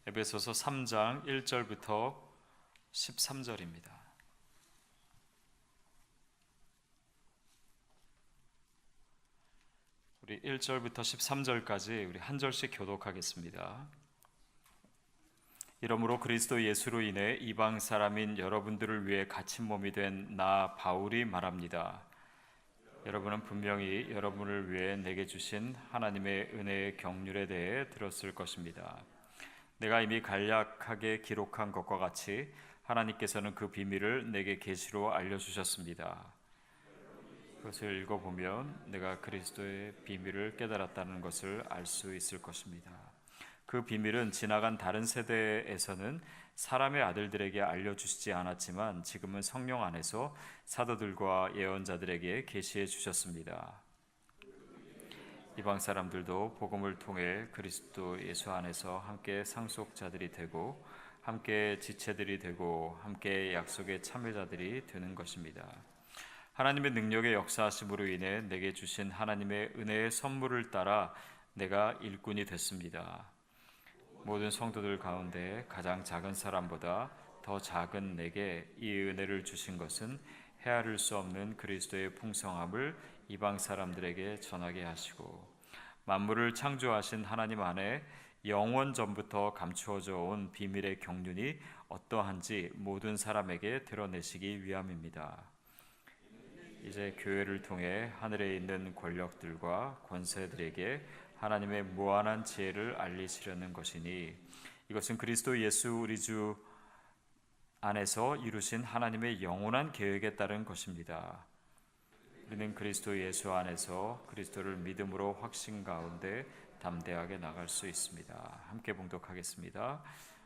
에베소서 3장 1절부터 13절입니다. 우리 1절부터 13절까지 우리 한 절씩 교독하겠습니다. 이러므로 그리스도 예수로 인해 이방 사람인 여러분들을 위해 갇힌 몸이 된 나 바울이 말합니다. 여러분은 분명히 여러분을 위해 내게 주신 하나님의 은혜의 경륜에 대해 들었을 것입니다. 내가 이미 간략하게 기록한 것과 같이 하나님께서는 그 비밀을 내게 계시로 알려주셨습니다. 그것을 읽어보면 내가 그리스도의 비밀을 깨달았다는 것을 알 수 있을 것입니다. 그 비밀은 지나간 다른 세대에서는 사람의 아들들에게 알려주시지 않았지만 지금은 성령 안에서 사도들과 예언자들에게 계시해 주셨습니다. 이방 사람들도 복음을 통해 그리스도 예수 안에서 함께 상속자들이 되고 함께 지체들이 되고 함께 약속의 참여자들이 되는 것입니다. 하나님의 능력의 역사하심으로 인해 내게 주신 하나님의 은혜의 선물을 따라 내가 일꾼이 됐습니다. 모든 성도들 가운데 가장 작은 사람보다 더 작은 내게 이 은혜를 주신 것은 헤아릴 수 없는 그리스도의 풍성함을 이방 사람들에게 전하게 하시고 만물을 창조하신 하나님 안에 영원 전부터 감추어져 온 비밀의 경륜이 어떠한지 모든 사람에게 드러내시기 위함입니다. 이제 교회를 통해 하늘에 있는 권력들과 권세들에게 하나님의 무한한 지혜를 알리시려는 것이니 이것은 그리스도 예수 우리 주 안에서 이루신 하나님의 영원한 계획에 따른 것입니다. 우리는 그리스도 예수 안에서 그리스도를 믿음으로 확신 가운데 담대하게 나갈 수 있습니다. 함께 봉독하겠습니다.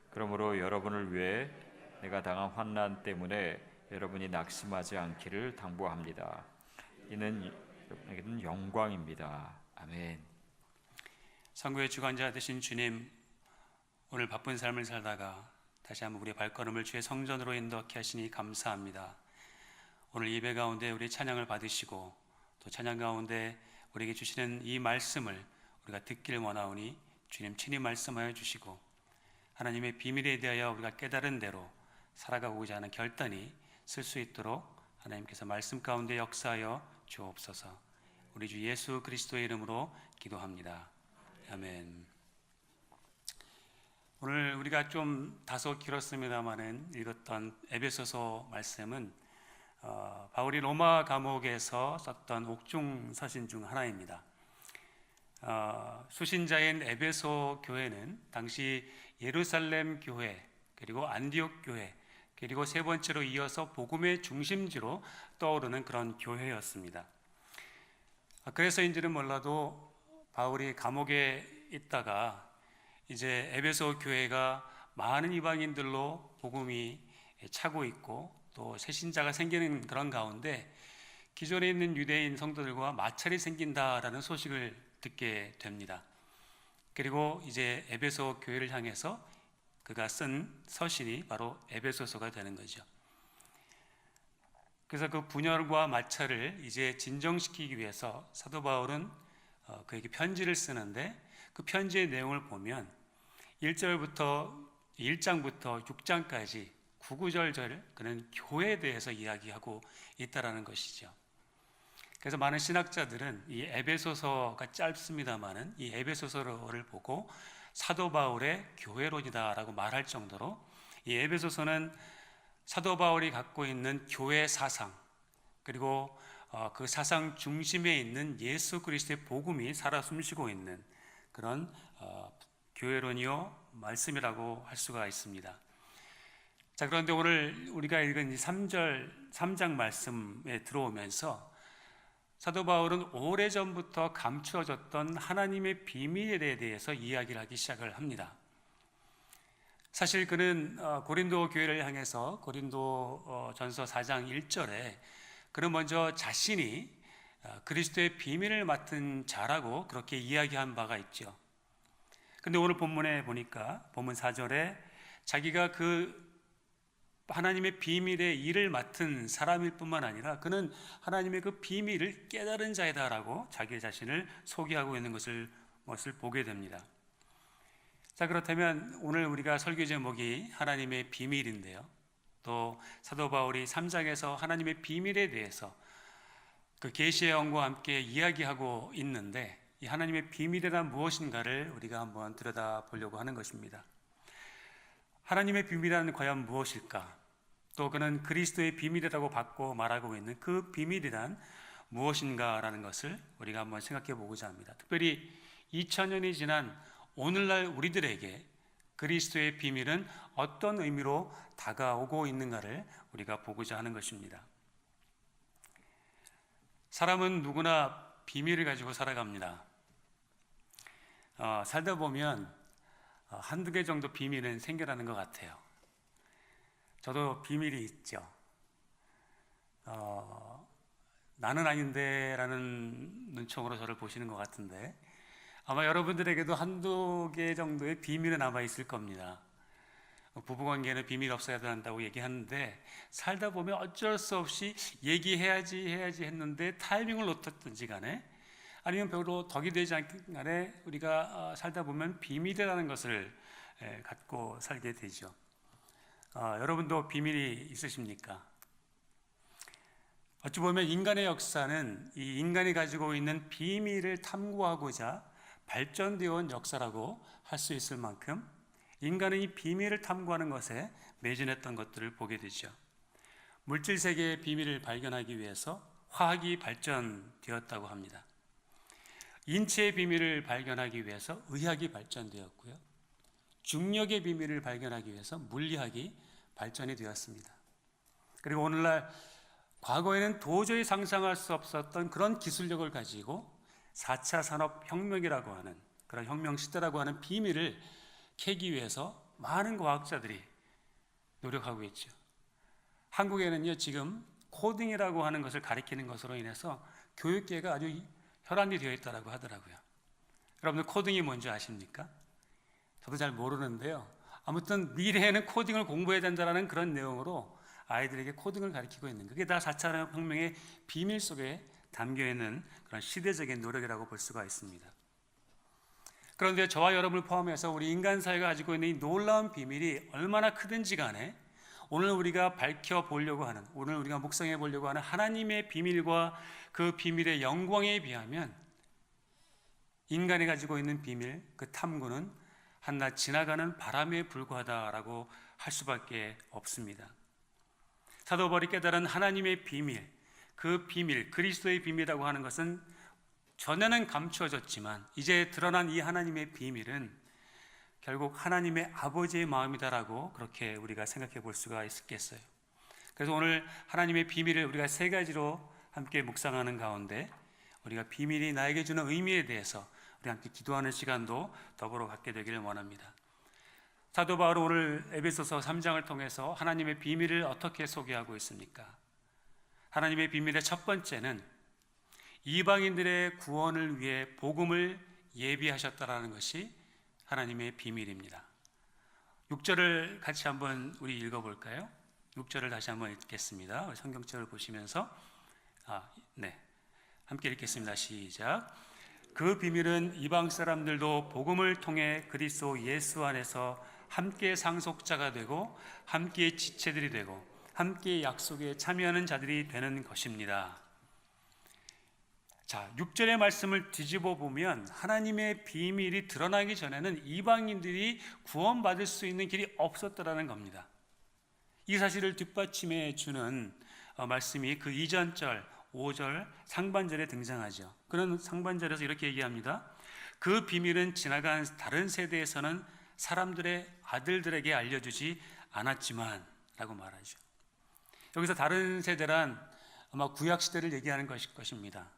그러므로 여러분을 위해 내가 당한 환난 때문에 여러분이 낙심하지 않기를 당부합니다. 이는 여러분에게는 영광입니다. 아멘. 선교의 주관자 되신 주님, 오늘 바쁜 삶을 살다가 다시 한번 우리의 발걸음을 주의 성전으로 인도케 하시니 감사합니다. 오늘 예배 가운데 우리 찬양을 받으시고 또 찬양 가운데 우리에게 주시는 이 말씀을 우리가 듣기를 원하오니 주님 친히 말씀하여 주시고 하나님의 비밀에 대하여 우리가 깨달은 대로 살아가고자 하는 결단이 쓸 수 있도록 하나님께서 말씀 가운데 역사하여 주옵소서. 우리 주 예수 그리스도의 이름으로 기도합니다. 아멘. 오늘 우리가 좀 다소 길었습니다마는 읽었던 에베소서 말씀은 바울이 로마 감옥에서 썼던 옥중 서신 중 하나입니다. 수신자인 에베소 교회는 당시 예루살렘 교회 그리고 안디옥 교회 그리고 세 번째로 이어서 복음의 중심지로 떠오르는 그런 교회였습니다. 그래서인지는 몰라도 바울이 감옥에 있다가 이제 에베소 교회가 많은 이방인들로 복음이 차고 있고 또 새신자가 생기는 그런 가운데 기존에 있는 유대인 성도들과 마찰이 생긴다라는 소식을 듣게 됩니다. 그리고 이제 에베소 교회를 향해서 그가 쓴 서신이 바로 에베소서가 되는 거죠. 그래서 그 분열과 마찰을 이제 진정시키기 위해서 사도 바울은 그에게 편지를 쓰는데 그 편지의 내용을 보면 1장부터 6장까지 구구절절 그는 교회에 대해서 이야기하고 있다라는 것이죠. 그래서 많은 신학자들은 이 에베소서가 짧습니다만은 이 에베소서를 보고 사도 바울의 교회론이다라고 말할 정도로 이 에베소서는 사도 바울이 갖고 있는 교회 사상 그리고 그 사상 중심에 있는 예수 그리스도의 복음이 살아 숨쉬고 있는 그런 교회론이요 말씀이라고 할 수가 있습니다. 자, 그런데 오늘 우리가 읽은 이 3장 말씀에 들어오면서 사도 바울은 오래전부터 감추어졌던 하나님의 비밀에 대해서 이야기를 하기 시작을 합니다. 사실 그는 고린도 교회를 향해서 고린도 전서 4장 1절에 그는 먼저 자신이 그리스도의 비밀을 맡은 자라고 그렇게 이야기한 바가 있죠. 근데 오늘 본문에 보니까 본문 4절에 자기가 그 하나님의 비밀의 일을 맡은 사람일 뿐만 아니라 그는 하나님의 그 비밀을 깨달은 자이다라고 자기 자신을 소개하고 있는 것을 보게 됩니다. 자, 그렇다면 오늘 우리가 설교 제목이 하나님의 비밀인데요. 또 사도 바울이 3장에서 하나님의 비밀에 대해서 그 계시의 영과 함께 이야기하고 있는데, 이 하나님의 비밀이란 무엇인가를 우리가 한번 들여다보려고 하는 것입니다. 하나님의 비밀이란 과연 무엇일까? 또 그는 그리스도의 비밀이라고 받고 말하고 있는 그 비밀이란 무엇인가라는 것을 우리가 한번 생각해 보고자 합니다. 특별히 2000년이 지난 오늘날 우리들에게 그리스도의 비밀은 어떤 의미로 다가오고 있는가를 우리가 보고자 하는 것입니다. 사람은 누구나 비밀을 가지고 살아갑니다. 살다 보면 한두 개 정도 비밀은 생겨나는 것 같아요. 저도 비밀이 있죠. 나는 아닌데 라는 눈총으로 저를 보시는 것 같은데, 아마 여러분들에게도 한두 개 정도의 비밀은 남아 있을 겁니다. 부부관계는 비밀 없어야 한다고 얘기하는데, 살다 보면 어쩔 수 없이 얘기해야지 했는데 타이밍을 놓쳤든지 간에, 아니면 별로 덕이 되지 않든 간에 우리가 살다 보면 비밀이라는 것을 갖고 살게 되죠. 여러분도 비밀이 있으십니까? 어찌 보면 인간의 역사는 이 인간이 가지고 있는 비밀을 탐구하고자 발전되어 온 역사라고 할 수 있을 만큼 인간은 이 비밀을 탐구하는 것에 매진했던 것들을 보게 되죠. 물질 세계의 비밀을 발견하기 위해서 화학이 발전되었다고 합니다. 인체의 비밀을 발견하기 위해서 의학이 발전되었고요. 중력의 비밀을 발견하기 위해서 물리학이 발전이 되었습니다. 그리고 오늘날 과거에는 도저히 상상할 수 없었던 그런 기술력을 가지고 4차 산업혁명이라고 하는, 그런 혁명 시대라고 하는 비밀을 캐기 위해서 많은 과학자들이 노력하고 있죠. 한국에는요, 지금 코딩이라고 하는 것을 가리키는 것으로 인해서 교육계가 아주 혈안이 되어 있다고 하더라고요. 여러분들 코딩이 뭔지 아십니까? 저도 잘 모르는데요. 아무튼 미래에는 코딩을 공부해야 된다는 그런 내용으로 아이들에게 코딩을 가르치고 있는, 그게 다 4차 산업혁명의 비밀 속에 담겨있는 그런 시대적인 노력이라고 볼 수가 있습니다. 그런데 저와 여러분을 포함해서 우리 인간 사회가 가지고 있는 이 놀라운 비밀이 얼마나 크든지 간에 오늘 우리가 밝혀보려고 하는, 오늘 우리가 묵상해 보려고 하는 하나님의 비밀과 그 비밀의 영광에 비하면 인간이 가지고 있는 비밀, 그 탐구는 한낱 지나가는 바람에 불과하다라고 할 수밖에 없습니다. 사도 바울이 깨달은 하나님의 비밀, 그 비밀, 그리스도의 비밀이라고 하는 것은 전에는 감추어졌지만 이제 드러난 이 하나님의 비밀은 결국 하나님의 아버지의 마음이다라고 그렇게 우리가 생각해 볼 수가 있겠어요. 그래서 오늘 하나님의 비밀을 우리가 세 가지로 함께 묵상하는 가운데 우리가 비밀이 나에게 주는 의미에 대해서 우리 함께 기도하는 시간도 더불어 갖게 되기를 원합니다. 사도 바울은 오늘 에베소서 3장을 통해서 하나님의 비밀을 어떻게 소개하고 있습니까? 하나님의 비밀의 첫 번째는 이방인들의 구원을 위해 복음을 예비하셨다라는 것이 하나님의 비밀입니다. 6절을 같이 한번 우리 읽어볼까요? 6절을 다시 한번 읽겠습니다. 성경책을 보시면서 함께 읽겠습니다. 시작. 그 비밀은 이방 사람들도 복음을 통해 그리스도 예수 안에서 함께 상속자가 되고 함께 지체들이 되고 함께 약속에 참여하는 자들이 되는 것입니다. 자, 6절의 말씀을 뒤집어 보면 하나님의 비밀이 드러나기 전에는 이방인들이 구원받을 수 있는 길이 없었다라는 겁니다. 이 사실을 뒷받침해 주는 말씀이 그 이전절 5절 상반절에 등장하죠. 그런 상반절에서 이렇게 얘기합니다. 그 비밀은 지나간 다른 세대에서는 사람들의 아들들에게 알려주지 않았지만 라고 말하죠. 여기서 다른 세대란 아마 구약시대를 얘기하는 것일 것입니다.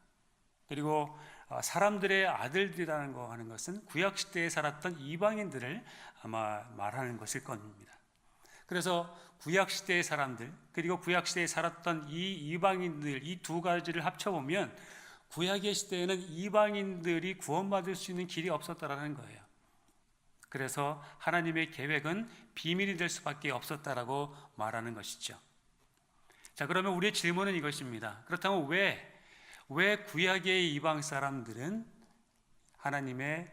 그리고 사람들의 아들들이라는 거 하는 것은 구약시대에 살았던 이방인들을 아마 말하는 것일 겁니다. 그래서 구약시대의 사람들 그리고 구약시대에 살았던 이 이방인들, 이 두 가지를 합쳐보면 구약의 시대에는 이방인들이 구원받을 수 있는 길이 없었다라는 거예요. 그래서 하나님의 계획은 비밀이 될 수밖에 없었다라고 말하는 것이죠. 자, 그러면 우리의 질문은 이것입니다. 그렇다면 왜 구약의 이방 사람들은 하나님의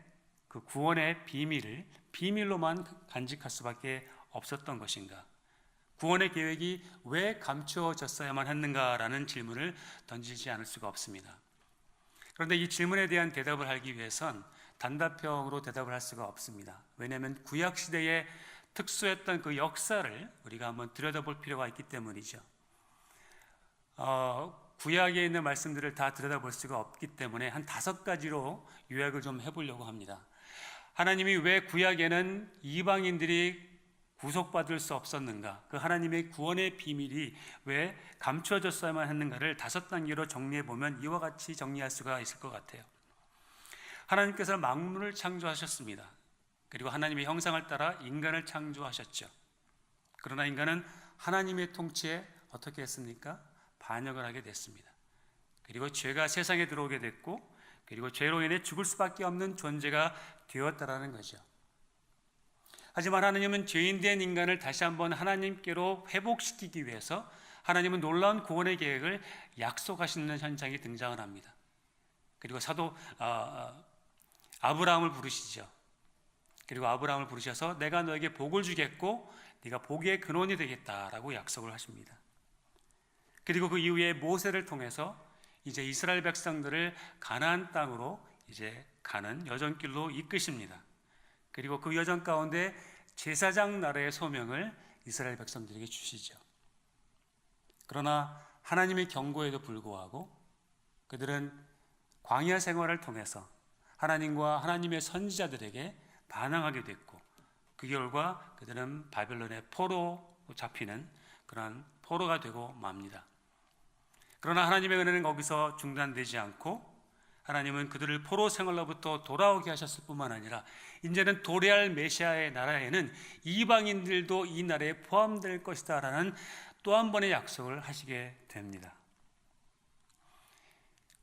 그 구원의 비밀을 비밀로만 간직할 수밖에 없었던 것인가? 구원의 계획이 왜 감추어졌어야만 했는가라는 질문을 던지지 않을 수가 없습니다. 그런데 이 질문에 대한 대답을 하기 위해선 단답형으로 대답을 할 수가 없습니다. 왜냐하면 구약 시대에 특수했던 그 역사를 우리가 한번 들여다볼 필요가 있기 때문이죠. 구약에 있는 말씀들을 다 들여다볼 수가 없기 때문에 한 5가지로 요약을 좀 해보려고 합니다. 하나님이 왜 구약에는 이방인들이 구속받을 수 없었는가? 그 하나님의 구원의 비밀이 왜 감추어졌어야만 했는가를 5단계로 정리해 보면 이와 같이 정리할 수가 있을 것 같아요. 하나님께서 만물을 창조하셨습니다. 그리고 하나님의 형상을 따라 인간을 창조하셨죠. 그러나 인간은 하나님의 통치에 어떻게 했습니까? 반역을 하게 됐습니다. 그리고 죄가 세상에 들어오게 됐고, 그리고 죄로 인해 죽을 수밖에 없는 존재가 되었다라는 거죠. 하지만 하나님은 죄인된 인간을 다시 한번 하나님께로 회복시키기 위해서 하나님은 놀라운 구원의 계획을 약속하시는 현장이 등장을 합니다. 그리고 사도 아브라함을 부르시죠. 그리고 아브라함을 부르셔서 내가 너에게 복을 주겠고 네가 복의 근원이 되겠다라고 약속을 하십니다. 그리고 그 이후에 모세를 통해서 이제 이스라엘 백성들을 가나안 땅으로 이제 가는 여정길로 이끄십니다. 그리고 그 여정 가운데 제사장 나라의 소명을 이스라엘 백성들에게 주시죠. 그러나 하나님의 경고에도 불구하고 그들은 광야 생활을 통해서 하나님과 하나님의 선지자들에게 반항하게 됐고, 그 결과 그들은 바벨론의 포로 잡히는 그런 포로가 되고 맙니다. 그러나 하나님의 은혜는 거기서 중단되지 않고 하나님은 그들을 포로 생활로부터 돌아오게 하셨을 뿐만 아니라 이제는 도래할 메시아의 나라에는 이방인들도 이 나라에 포함될 것이다 라는 또 한 번의 약속을 하시게 됩니다.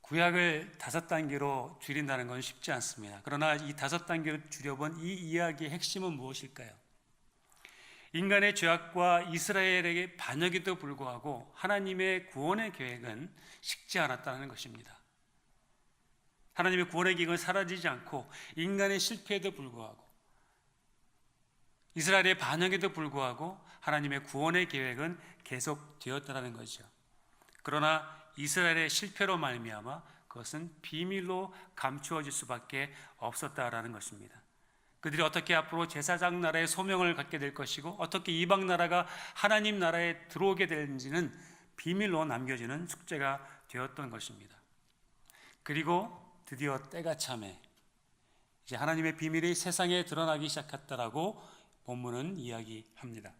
구약을 5단계로 줄인다는 건 쉽지 않습니다. 그러나 이 5단계로 줄여본 이 이야기의 핵심은 무엇일까요? 인간의 죄악과 이스라엘에게 반역에도 불구하고 하나님의 구원의 계획은 식지 않았다는 것입니다. 하나님의 구원의 계획은 사라지지 않고 인간의 실패에도 불구하고 이스라엘의 반역에도 불구하고 하나님의 구원의 계획은 계속되었다는 거죠. 그러나 이스라엘의 실패로 말미암아 그것은 비밀로 감추어질 수밖에 없었다라는 것입니다. 그들이 어떻게 앞으로 제사장 나라의 소명을 갖게 될 것이고 어떻게 이방 나라가 하나님 나라에 들어오게 되는지는 비밀로 남겨지는 숙제가 되었던 것입니다. 그리고 드디어 때가 참해 이제 하나님의 비밀이 세상에 드러나기 시작했다라고 본문은 이야기합니다.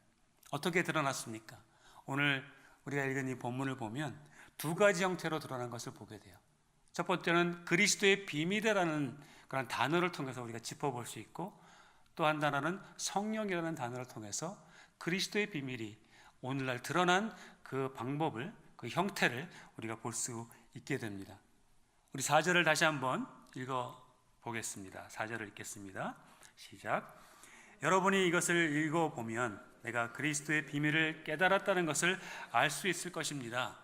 어떻게 드러났습니까? 오늘 우리가 읽은 이 본문을 보면 2가지 형태로 드러난 것을 보게 돼요. 첫 번째는 그리스도의 비밀이라는 그런 단어를 통해서 우리가 짚어볼 수 있고, 또 한 단어는 성령이라는 단어를 통해서 그리스도의 비밀이 오늘날 드러난 그 방법을, 그 형태를 우리가 볼 수 있게 됩니다. 우리 4절을 다시 한번 읽어보겠습니다. 4절을 읽겠습니다. 시작. 여러분이 이것을 읽어보면 내가 그리스도의 비밀을 깨달았다는 것을 알 수 있을 것입니다.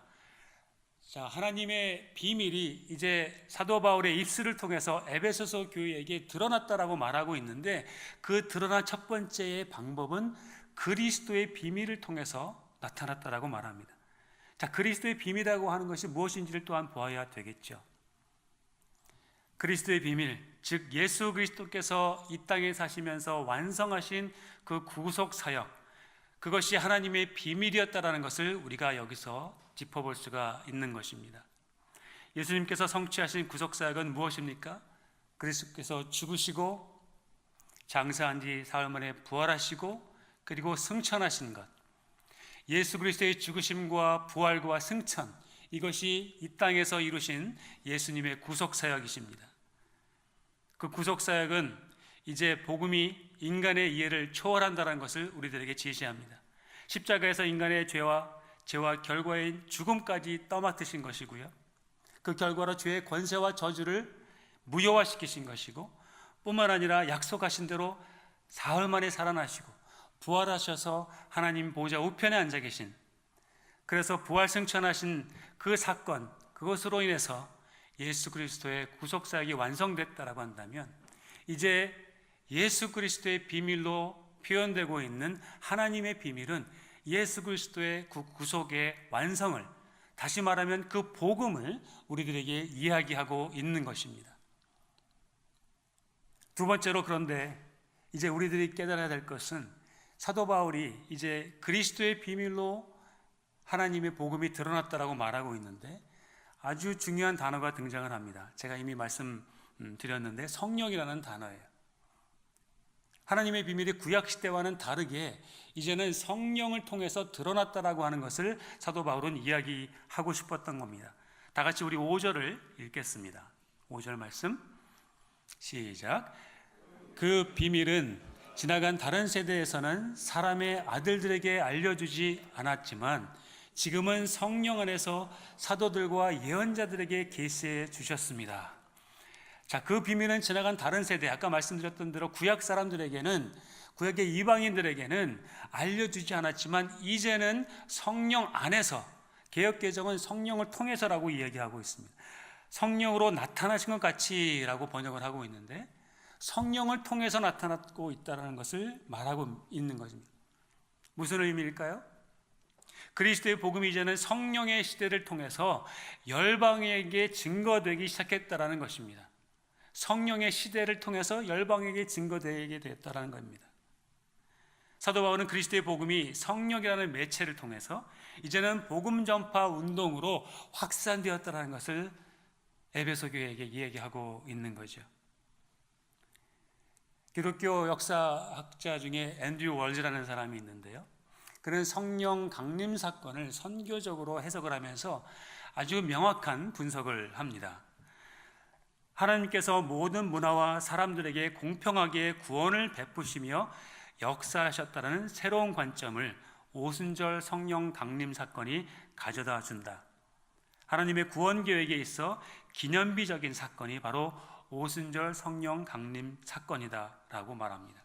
자, 하나님의 비밀이 이제 사도 바울의 입술을 통해서 에베소서 교회에게 드러났다라고 말하고 있는데, 그 드러난 첫 번째의 방법은 그리스도의 비밀을 통해서 나타났다라고 말합니다. 자, 그리스도의 비밀이라고 하는 것이 무엇인지를 또한 보아야 되겠죠. 그리스도의 비밀, 즉 예수 그리스도께서 이 땅에 사시면서 완성하신 그 구속 사역, 그것이 하나님의 비밀이었다라는 것을 우리가 여기서 짚어볼 수가 있는 것입니다. 예수님께서 성취하신 구속 사역은 무엇입니까? 그리스도께서 죽으시고 장사한 지 사흘 만에 부활하시고 그리고 승천하신 것, 예수 그리스도의 죽으심과 부활과 승천, 이것이 이 땅에서 이루신 예수님의 구속 사역이십니다. 그 구속 사역은 이제 복음이 인간의 이해를 초월한다는 것을 우리들에게 제시합니다. 십자가에서 인간의 죄와 결과인 죽음까지 떠맡으신 것이고요, 그 결과로 죄의 권세와 저주를 무효화시키신 것이고, 뿐만 아니라 약속하신 대로 사흘 만에 살아나시고 부활하셔서 하나님 보좌 우편에 앉아 계신, 그래서 부활 승천하신 그 사건, 그것으로 인해서 예수 그리스도의 구속 사역이 완성됐다라고 한다면 이제 예수 그리스도의 비밀로 표현되고 있는 하나님의 비밀은 예수 그리스도의 구속의 완성을, 다시 말하면 그 복음을 우리들에게 이야기하고 있는 것입니다. 두 번째로, 그런데 이제 우리들이 깨달아야 될 것은 사도 바울이 이제 그리스도의 비밀로 하나님의 복음이 드러났다라고 말하고 있는데 아주 중요한 단어가 등장을 합니다. 제가 이미 말씀드렸는데 성령이라는 단어예요. 하나님의 비밀이 구약 시대와는 다르게 이제는 성령을 통해서 드러났다라고 하는 것을 사도 바울은 이야기하고 싶었던 겁니다. 다 같이 우리 5절을 읽겠습니다. 5절 말씀 시작. 그 비밀은 지나간 다른 세대에서는 사람의 아들들에게 알려주지 않았지만 지금은 성령 안에서 사도들과 예언자들에게 계시해 주셨습니다. 자, 그 비밀은 지나간 다른 세대, 아까 말씀드렸던 대로 구약 사람들에게는, 구약의 이방인들에게는 알려주지 않았지만 이제는 성령 안에서, 개역개정은 성령을 통해서라고 이야기하고 있습니다. 성령으로 나타나신 것 같이라고 번역을 하고 있는데 성령을 통해서 나타나고 있다는 것을 말하고 있는 것입니다. 무슨 의미일까요? 그리스도의 복음이 이제는 성령의 시대를 통해서 열방에게 증거되기 시작했다는 것입니다. 성령의 시대를 통해서 열방에게 증거되게 됐다는 겁니다. 사도 바울은 그리스도의 복음이 성령이라는 매체를 통해서 이제는 복음 전파 운동으로 확산되었다는 것을 에베소 교회에게 이야기하고 있는 거죠. 기독교 역사학자 중에 앤드류 월즈라는 사람이 있는데요, 그는 성령 강림 사건을 선교적으로 해석을 하면서 아주 명확한 분석을 합니다. 하나님께서 모든 문화와 사람들에게 공평하게 구원을 베푸시며 역사하셨다는 새로운 관점을 오순절 성령 강림 사건이 가져다 준다. 하나님의 구원 계획에 있어 기념비적인 사건이 바로 오순절 성령 강림 사건이다라고 말합니다.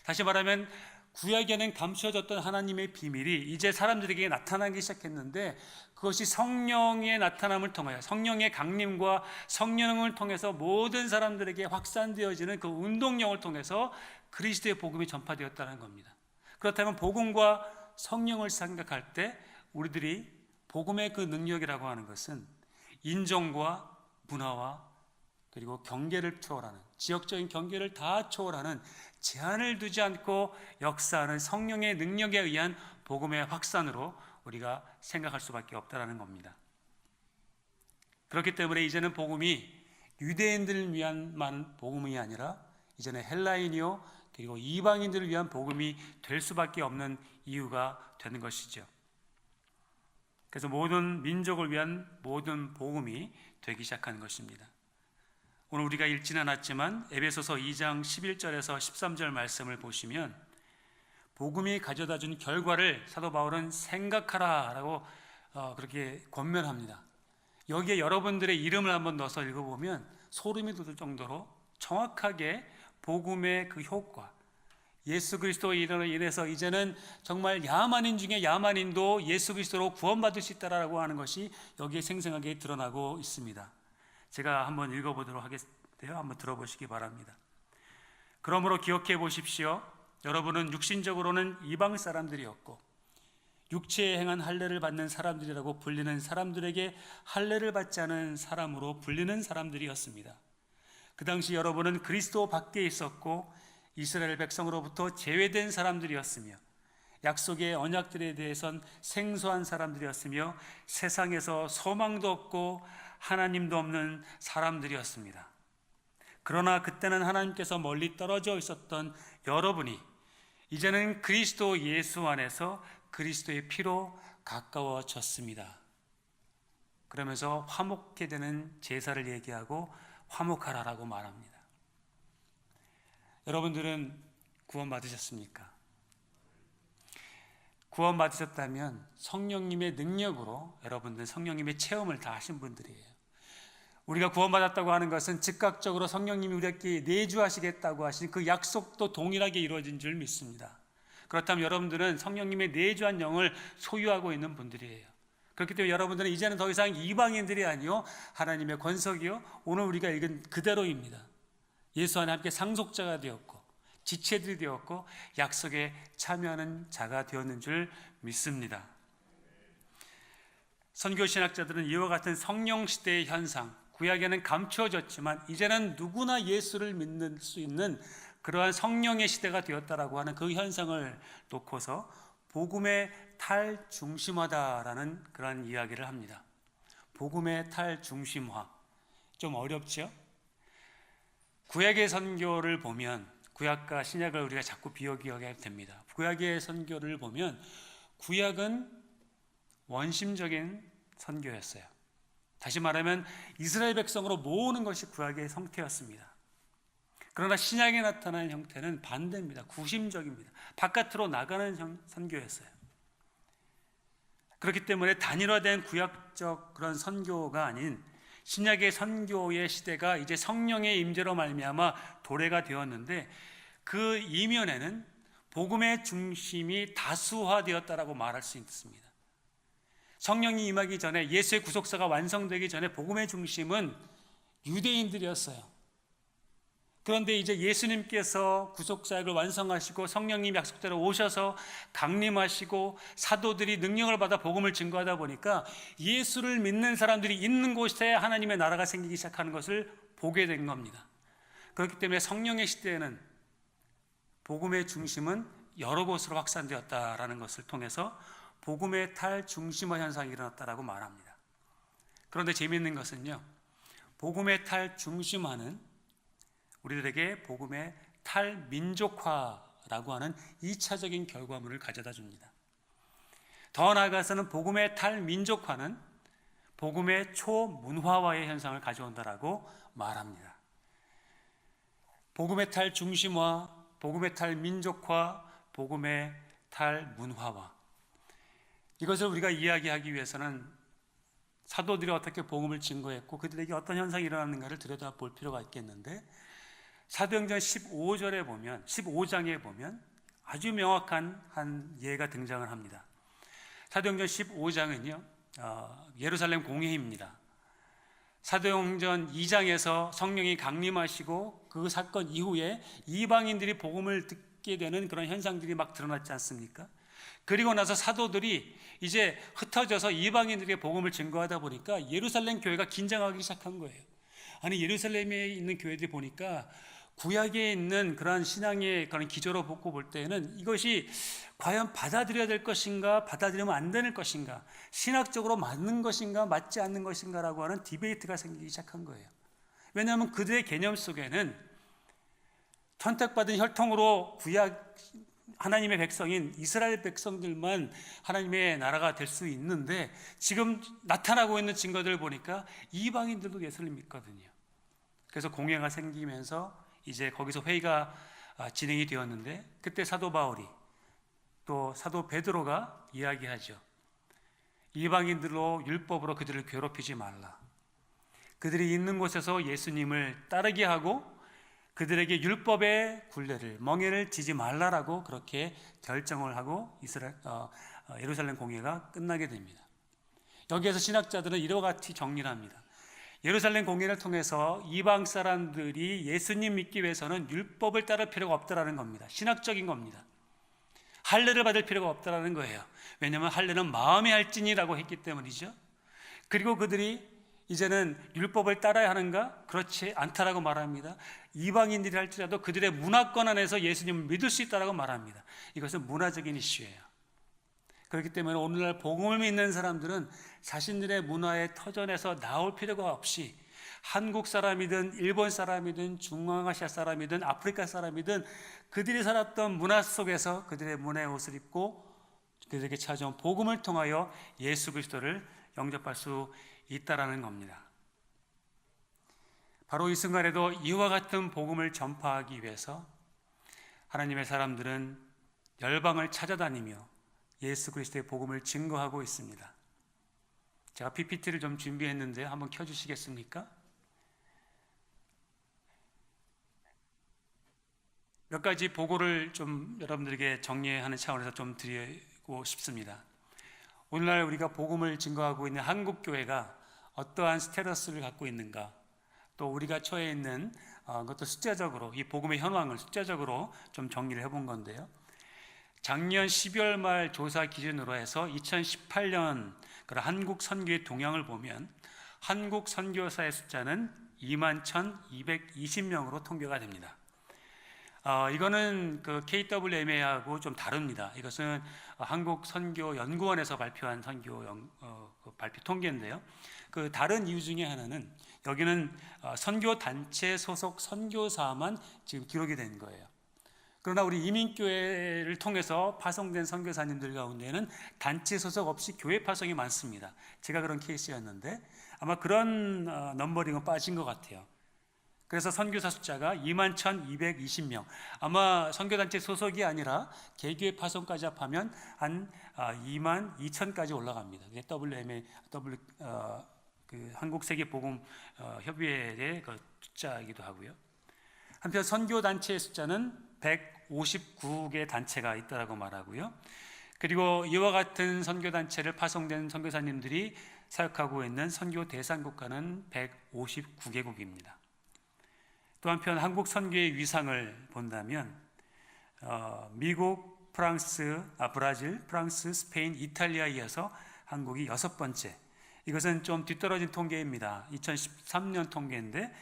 다시 말하면 구약에는 감춰졌던 하나님의 비밀이 이제 사람들에게 나타나기 시작했는데 그것이 성령의 나타남을 통하여, 성령의 강림과 성령을 통해서 모든 사람들에게 확산되어지는 그 운동력을 통해서 그리스도의 복음이 전파되었다는 겁니다. 그렇다면 복음과 성령을 생각할 때 우리들이 복음의 그 능력이라고 하는 것은 인종과 문화와 그리고 경계를 초월하는, 지역적인 경계를 다 초월하는, 제한을 두지 않고 역사하는 성령의 능력에 의한 복음의 확산으로 우리가 생각할 수밖에 없다는 겁니다. 그렇기 때문에 이제는 복음이 유대인들을 위한 복음이 아니라 이제는 헬라인이요 그리고 이방인들을 위한 복음이 될 수밖에 없는 이유가 되는 것이죠. 그래서 모든 민족을 위한 모든 복음이 되기 시작한 것입니다. 오늘 우리가 읽지는 않았지만 에베소서 2장 11절에서 13절 말씀을 보시면 복음이 가져다준 결과를 사도 바울은 생각하라라고 그렇게 권면합니다. 여기에 여러분들의 이름을 한번 넣어서 읽어보면 소름이 돋을 정도로 정확하게 복음의 그 효과, 예수 그리스도의 일으로 인해서 이제는 정말 야만인 중에 야만인도 예수 그리스도로 구원받을 수 있다라고 하는 것이 여기에 생생하게 드러나고 있습니다. 제가 한번 읽어보도록 하겠는데요, 한번 들어보시기 바랍니다. 그러므로 기억해 보십시오. 여러분은 육신적으로는 이방 사람들이었고 육체에 행한 할례를 받는 사람들이라고 불리는 사람들에게 할례를 받지 않은 사람으로 불리는 사람들이었습니다. 그 당시 여러분은 그리스도 밖에 있었고 이스라엘 백성으로부터 제외된 사람들이었으며 약속의 언약들에 대해선 생소한 사람들이었으며 세상에서 소망도 없고 하나님도 없는 사람들이었습니다. 그러나 그때는 하나님께서 멀리 떨어져 있었던 여러분이 이제는 그리스도 예수 안에서 그리스도의 피로 가까워졌습니다. 그러면서 화목케 되는 제사를 얘기하고 화목하라라고 말합니다. 여러분들은 구원받으셨습니까? 구원받으셨다면 성령님의 능력으로 여러분들 성령님의 체험을 다 하신 분들이에요. 우리가 구원받았다고 하는 것은 즉각적으로 성령님이 우리에게 내주하시겠다고 하신 그 약속도 동일하게 이루어진 줄 믿습니다. 그렇다면 여러분들은 성령님의 내주한 영을 소유하고 있는 분들이에요. 그렇기 때문에 여러분들은 이제는 더 이상 이방인들이 아니요 하나님의 권속이요 오늘 우리가 읽은 그대로입니다. 예수 안에 함께 상속자가 되었고 지체들이 되었고 약속에 참여하는 자가 되었는 줄 믿습니다. 선교신학자들은 이와 같은 성령 시대의 현상, 구약에는 감추어졌지만 이제는 누구나 예수를 믿는 수 있는 그러한 성령의 시대가 되었다라고 하는 그 현상을 놓고서 복음의 탈중심화다라는 그런 이야기를 합니다. 복음의 탈중심화. 좀 어렵죠? 구약의 선교를 보면 구약과 신약을 우리가 자꾸 비교하게 됩니다. 구약의 선교를 보면 구약은 원심적인 선교였어요. 다시 말하면 이스라엘 백성으로 모으는 것이 구약의 형태였습니다. 그러나 신약에 나타나는 형태는 반대입니다. 구심적입니다. 바깥으로 나가는 선교였어요. 그렇기 때문에 단일화된 구약적 그런 선교가 아닌 신약의 선교의 시대가 이제 성령의 임재로 말미암아 도래가 되었는데 그 이면에는 복음의 중심이 다수화되었다라고 말할 수 있습니다. 성령이 임하기 전에 예수의 구속사가 완성되기 전에 복음의 중심은 유대인들이었어요. 그런데 이제 예수님께서 구속사역을 완성하시고 성령님 약속대로 오셔서 강림하시고 사도들이 능력을 받아 복음을 증거하다 보니까 예수를 믿는 사람들이 있는 곳에 하나님의 나라가 생기기 시작하는 것을 보게 된 겁니다. 그렇기 때문에 성령의 시대에는 복음의 중심은 여러 곳으로 확산되었다라는 것을 통해서 복음의 탈중심화 현상이 일어났다라고 말합니다. 그런데 재미있는 것은요, 복음의 탈중심화는 우리들에게 복음의 탈민족화라고 하는 2차적인 결과물을 가져다 줍니다. 더 나아가서는 복음의 탈민족화는 복음의 초문화화의 현상을 가져온다라고 말합니다. 복음의 탈중심화, 복음의 탈민족화, 복음의 탈문화화. 이것을 우리가 이야기하기 위해서는 사도들이 어떻게 복음을 증거했고 그들에게 어떤 현상이 일어났는가를 들여다볼 필요가 있겠는데, 사도행전 15장에 보면 아주 명확한 한 예가 등장을 합니다. 사도행전 15장은요 예루살렘 공회입니다. 사도행전 2장에서 성령이 강림하시고 그 사건 이후에 이방인들이 복음을 듣게 되는 그런 현상들이 막 드러났지 않습니까? 그리고 나서 사도들이 이제 흩어져서 이방인들에게 복음을 증거하다 보니까 예루살렘 교회가 긴장하기 시작한 거예요. 아니, 예루살렘에 있는 교회들이 보니까 구약에 있는 그런 신앙의 그런 기조로 보고 볼 때는 이것이 과연 받아들여야 될 것인가, 받아들이면 안 되는 것인가, 신학적으로 맞는 것인가, 맞지 않는 것인가라고 하는 디베이트가 생기기 시작한 거예요. 왜냐하면 그들의 개념 속에는 선택받은 혈통으로 구약 하나님의 백성인 이스라엘 백성들만 하나님의 나라가 될 수 있는데, 지금 나타나고 있는 증거들을 보니까 이방인들도 예수를 믿거든요. 그래서 공회가 생기면서 이제 거기서 회의가 진행이 되었는데, 그때 사도 바울이 또 사도 베드로가 이야기하죠. 이방인들로 율법으로 그들을 괴롭히지 말라. 그들이 있는 곳에서 예수님을 따르게 하고 그들에게 율법의 굴레를, 멍에를 지지 말라라고 그렇게 결정을 하고 예루살렘 공회가 끝나게 됩니다. 여기에서 신학자들은 이와 같이 정리를 합니다. 예루살렘 공회를 통해서 이방 사람들이 예수님 믿기 위해서는 율법을 따를 필요가 없다라는 겁니다. 신학적인 겁니다. 할례를 받을 필요가 없다라는 거예요. 왜냐하면 할례는 마음의 할진이라고 했기 때문이죠. 그리고 그들이 이제는 율법을 따라야 하는가? 그렇지 않다라고 말합니다. 이방인들이 할지라도 그들의 문화권 안에서 예수님을 믿을 수 있다라고 말합니다. 이것은 문화적인 이슈예요. 그렇기 때문에 오늘날 복음을 믿는 사람들은 자신들의 문화의 터전에서 나올 필요가 없이 한국 사람이든 일본 사람이든 중앙아시아 사람이든 아프리카 사람이든 그들이 살았던 문화 속에서 그들의 문화의 옷을 입고 그들에게 찾아온 복음을 통하여 예수 그리스도를 영접할 수 있다라는 겁니다. 바로 이 순간에도 이와 같은 복음을 전파하기 위해서 하나님의 사람들은 열방을 찾아다니며 예수 그리스도의 복음을 증거하고 있습니다. 제가 PPT를 좀 준비했는데 한번 켜주시겠습니까? 몇 가지 보고를 좀 여러분들에게 정리하는 차원에서 좀 드리고 싶습니다. 오늘날 우리가 복음을 증거하고 있는 한국 교회가 어떠한 스테러스를 갖고 있는가, 또 우리가 처해 있는 그것도 숫자적으로 이 복음의 현황을 숫자적으로 좀 정리를 해본 건데요. 작년 12월 말 조사 기준으로 해서 2018년 그런 한국 선교의 동향을 보면 한국 선교사의 숫자는 21,220명으로 통계가 됩니다. 이거는 그 KWMA하고 좀 다릅니다. 이것은 한국선교연구원에서 발표한 발표 통계인데요. 그 다른 이유 중에 하나는 여기는 선교단체 소속 선교사만 지금 기록이 된 거예요. 그러나 우리 이민교회를 통해서 파송된 선교사님들 가운데는 단체 소속 없이 교회 파송이 많습니다. 제가 그런 케이스였는데 아마 그런 넘버링은 빠진 것 같아요. 그래서 선교사 숫자가 21,220명. 아마 선교단체 소속이 아니라 개교회 파송까지 합하면 한 22,000까지 올라갑니다. 그게 그 한국세계복음 협의회의 그 숫자이기도 하고요. 한편 선교단체의 숫자는 159개 단체가 있다라고 말하고요. 그리고 이와 같은 선교단체를 파송된 선교사님들이 사역하고 있는 선교 대상 국가는 159개국입니다. 또 한편 한국 선교의 위상을 본다면 미국, 브라질, 프랑스, 스페인, 이탈리아에 이어서 한국이 6번째. 이것은 좀 뒤떨어진 통계입니다. 2013년 통계인데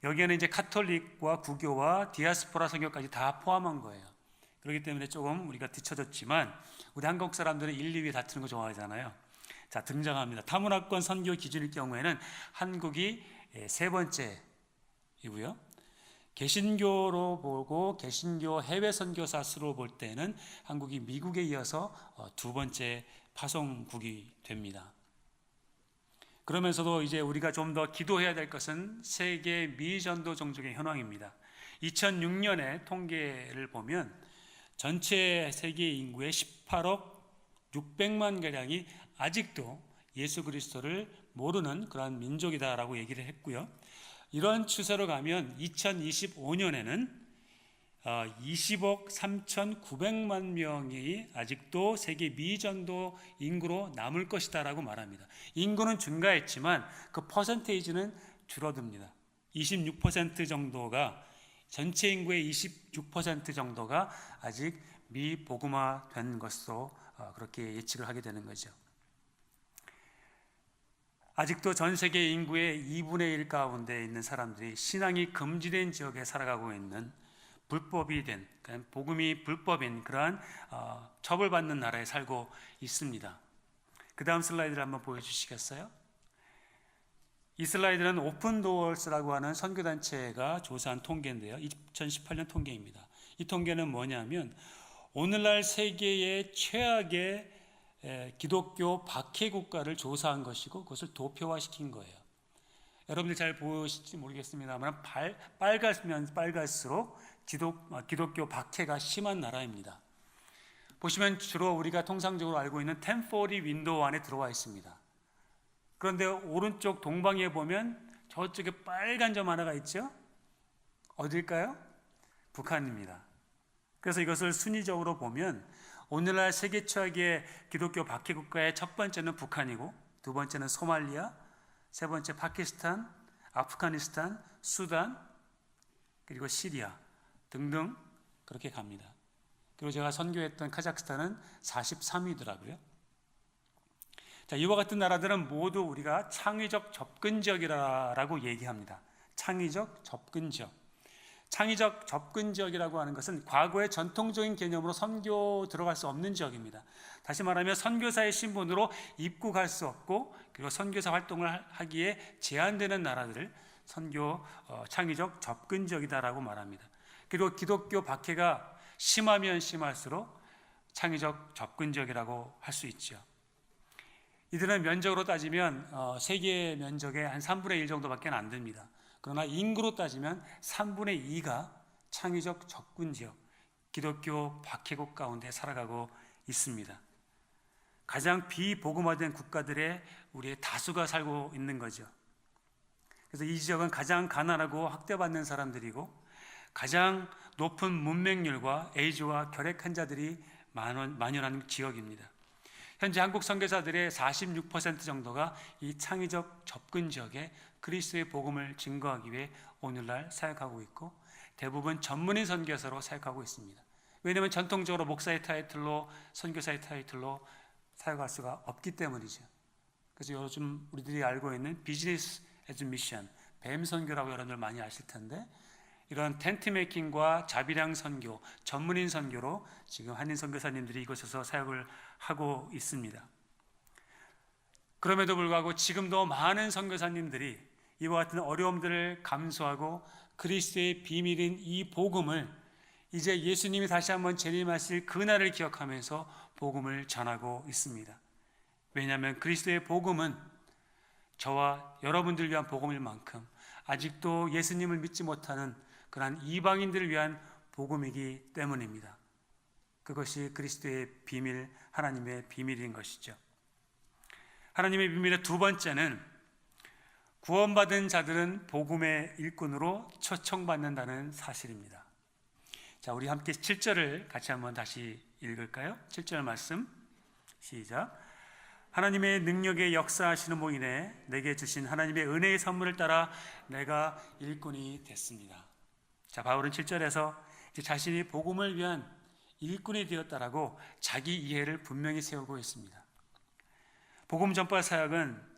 여기에는 이제 카톨릭과 구교와 디아스포라 선교까지 다 포함한 거예요. 그렇기 때문에 조금 우리가 뒤처졌지만 우리 한국 사람들은 1, 2위 다투는 거 좋아하잖아요. 자, 등장합니다. 타문화권 선교 기준일 경우에는 한국이 3번째이고요. 개신교로 보고 개신교 해외 선교사 수로 볼 때는 한국이 미국에 이어서 2번째 파송국이 됩니다. 그러면서도 이제 우리가 좀 더 기도해야 될 것은 세계 미전도 종족의 현황입니다. 2006년에 통계를 보면 전체 세계 인구의 18억 600만 가량이 아직도 예수 그리스도를 모르는 그러한 민족이다라고 얘기를 했고요. 이런 추세로 가면 2025년에는 20억 3,900만 명이 아직도 세계 미전도 인구로 남을 것이다라고 말합니다. 인구는 증가했지만 그 퍼센테이지는 줄어듭니다. 26% 정도가 전체 인구의 26% 정도가 아직 미복음화된 것으로 그렇게 예측을 하게 되는 거죠. 아직도 전 세계 인구의 2분의 1 가운데 있는 사람들이 신앙이 금지된 지역에 살아가고 있는 불법이 된, 복음이 불법인 그러한 처벌받는 나라에 살고 있습니다. 그 다음 슬라이드를 한번 보여주시겠어요? 이 슬라이드는 오픈도어스라고 하는 선교단체가 조사한 통계인데요. 2018년 통계입니다. 이 통계는 뭐냐면 오늘날 세계의 최악의 기독교 박해 국가를 조사한 것이고 그것을 도표화시킨 거예요. 여러분들 잘 보실지 모르겠습니다만 빨가면 빨갈수록 기독교 박해가 심한 나라입니다. 보시면 주로 우리가 통상적으로 알고 있는 1040 윈도우 안에 들어와 있습니다. 그런데 오른쪽 동방에 보면 저쪽에 빨간 점 하나가 있죠? 어딜까요? 북한입니다. 그래서 이것을 순위적으로 보면 오늘날 세계 최악의 기독교 박해 국가의 첫 번째는 북한이고 두 번째는 소말리아, 세 번째 파키스탄, 아프가니스탄, 수단, 그리고 시리아 등등 그렇게 갑니다. 그리고 제가 선교했던 카자흐스탄은 43위더라고요. 자, 이와 같은 나라들은 모두 우리가 창의적 접근 지역이라고 얘기합니다. 창의적 접근 지역. 창의적 접근 지역이라고 하는 것은 과거의 전통적인 개념으로 선교 들어갈 수 없는 지역입니다. 다시 말하면 선교사의 신분으로 입국할 수 없고 그리고 선교사 활동을 하기에 제한되는 나라들을 창의적 접근 지역이다라고 말합니다. 그리고 기독교 박해가 심하면 심할수록 창의적 접근 지역이라고 할 수 있죠. 이들은 면적으로 따지면 세계 면적의 한 3분의 1 정도밖에 안 됩니다. 그러나 인구로 따지면 3분의 2가 창의적 접근 지역, 기독교 박해국 가운데 살아가고 있습니다. 가장 비복음화된 국가들의 우리의 다수가 살고 있는 거죠. 그래서 이 지역은 가장 가난하고 학대받는 사람들이고 가장 높은 문맹률과 에이즈와 결핵 환자들이 만연한 지역입니다. 현재 한국 선교사들의 46% 정도가 이 창의적 접근 지역에 그리스도의 복음을 증거하기 위해 오늘날 사역하고 있고 대부분 전문인 선교사로 사역하고 있습니다. 왜냐하면 전통적으로 목사의 타이틀로 선교사의 타이틀로 사역할 수가 없기 때문이죠. 그래서 요즘 우리들이 알고 있는 비즈니스 애즈 미션, 뱀 선교라고 여러분들 많이 아실 텐데 이런 텐트 메이킹과 자비량 선교, 전문인 선교로 지금 한인 선교사님들이 이곳에서 사역을 하고 있습니다. 그럼에도 불구하고 지금도 많은 선교사님들이 이와 같은 어려움들을 감수하고 그리스도의 비밀인 이 복음을 이제 예수님이 다시 한번 재림하실 그날을 기억하면서 복음을 전하고 있습니다. 왜냐하면 그리스도의 복음은 저와 여러분들을 위한 복음일 만큼 아직도 예수님을 믿지 못하는 그러한 이방인들을 위한 복음이기 때문입니다. 그것이 그리스도의 비밀, 하나님의 비밀인 것이죠. 하나님의 비밀의 두 번째는 구원받은 자들은 복음의 일꾼으로 초청받는다는 사실입니다. 자, 우리 함께 7절을 같이 한번 다시 읽을까요? 7절 말씀 시작. 하나님의 능력의 역사하시는 모인에 내게 주신 하나님의 은혜의 선물을 따라 내가 일꾼이 됐습니다. 자, 바울은 7절에서 이제 자신이 복음을 위한 일꾼이 되었다라고 자기 이해를 분명히 세우고 있습니다. 복음 전파 사역은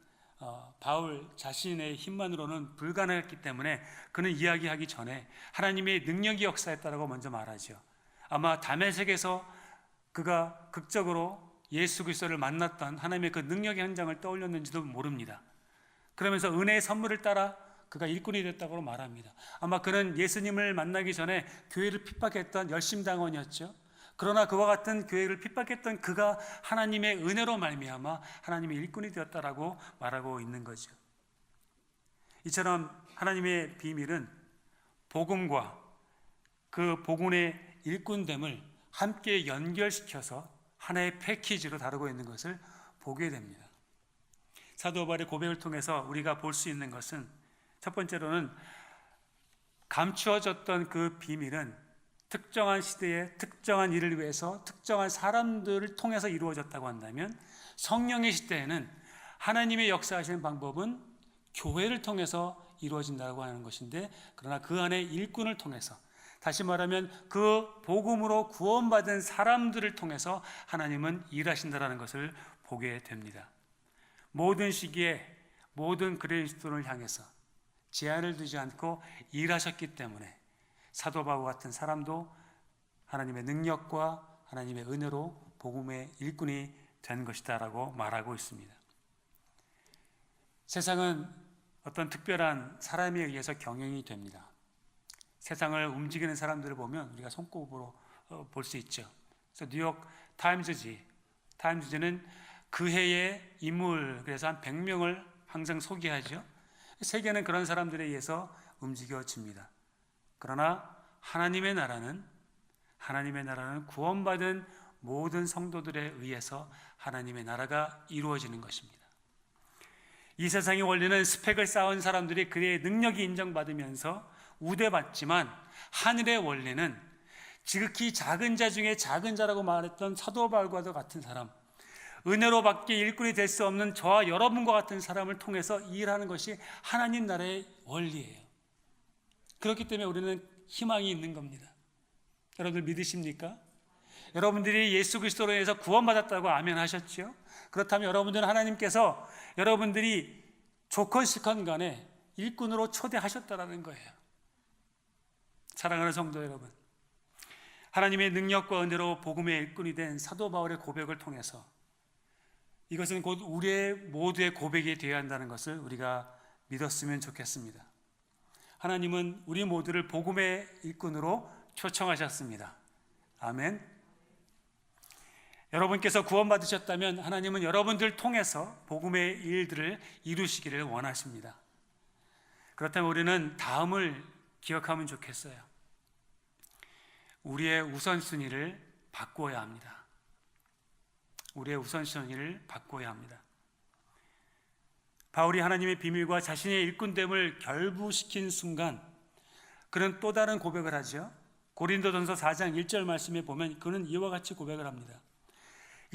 바울 자신의 힘만으로는 불가능했기 때문에 그는 이야기하기 전에 하나님의 능력이 역사했다라고 먼저 말하죠. 아마 다메섹에서 그가 극적으로 예수 그리스도를 만났던 하나님의 그 능력의 현장을 떠올렸는지도 모릅니다. 그러면서 은혜의 선물을 따라 그가 일꾼이 됐다고 말합니다. 아마 그는 예수님을 만나기 전에 교회를 핍박했던 열심당원이었죠. 그러나 그와 같은 교회를 핍박했던 그가 하나님의 은혜로 말미암아 하나님의 일꾼이 되었다라고 말하고 있는 거죠. 이처럼 하나님의 비밀은 복음과 그 복음의 일꾼됨을 함께 연결시켜서 하나의 패키지로 다루고 있는 것을 보게 됩니다. 사도 바울의 고백을 통해서 우리가 볼 수 있는 것은 첫 번째로는 감추어졌던 그 비밀은 특정한 시대에 특정한 일을 위해서 특정한 사람들을 통해서 이루어졌다고 한다면 성령의 시대에는 하나님의 역사하시는 방법은 교회를 통해서 이루어진다고 하는 것인데 그러나 그 안에 일꾼을 통해서 다시 말하면 그 복음으로 구원받은 사람들을 통해서 하나님은 일하신다는 것을 보게 됩니다. 모든 시기에 모든 그리스도를 향해서 제한을 두지 않고 일하셨기 때문에 사도 바울 같은 사람도 하나님의 능력과 하나님의 은혜로 복음의 일꾼이 된 것이다라고 말하고 있습니다. 세상은 어떤 특별한 사람에 의해서 경영이 됩니다. 세상을 움직이는 사람들을 보면 우리가 손꼽으로 볼 수 있죠. 그래서 뉴욕 타임즈지는 그 해의 인물, 그래서 한 100명을 항상 소개하죠. 세계는 그런 사람들에 의해서 움직여집니다. 그러나 하나님의 나라는 구원받은 모든 성도들에 의해서 하나님의 나라가 이루어지는 것입니다. 이 세상의 원리는 스펙을 쌓은 사람들이 그의 능력이 인정받으면서 우대받지만 하늘의 원리는 지극히 작은 자 중에 작은 자라고 말했던 사도 바울과도 같은 사람, 은혜로 밖에 일꾼이 될 수 없는 저와 여러분과 같은 사람을 통해서 일하는 것이 하나님 나라의 원리예요. 그렇기 때문에 우리는 희망이 있는 겁니다. 여러분들 믿으십니까? 여러분들이 예수 그리스도로 인해서 구원받았다고 아멘 하셨죠? 그렇다면 여러분들은 하나님께서 여러분들이 좋건 싫건 간에 일꾼으로 초대하셨다라는 거예요. 사랑하는 성도 여러분, 하나님의 능력과 은혜로 복음의 일꾼이 된 사도 바울의 고백을 통해서 이것은 곧 우리의 모두의 고백이 되어야 한다는 것을 우리가 믿었으면 좋겠습니다. 하나님은 우리 모두를 복음의 일꾼으로 초청하셨습니다. 아멘. 여러분께서 구원받으셨다면 하나님은 여러분들을 통해서 복음의 일들을 이루시기를 원하십니다. 그렇다면 우리는 다음을 기억하면 좋겠어요. 우리의 우선순위를 바꿔야 합니다. 우리의 우선순위를 바꿔야 합니다. 바울이 하나님의 비밀과 자신의 일꾼됨을 결부시킨 순간 그는 또 다른 고백을 하죠. 고린도전서 4장 1절 말씀에 보면 그는 이와 같이 고백을 합니다.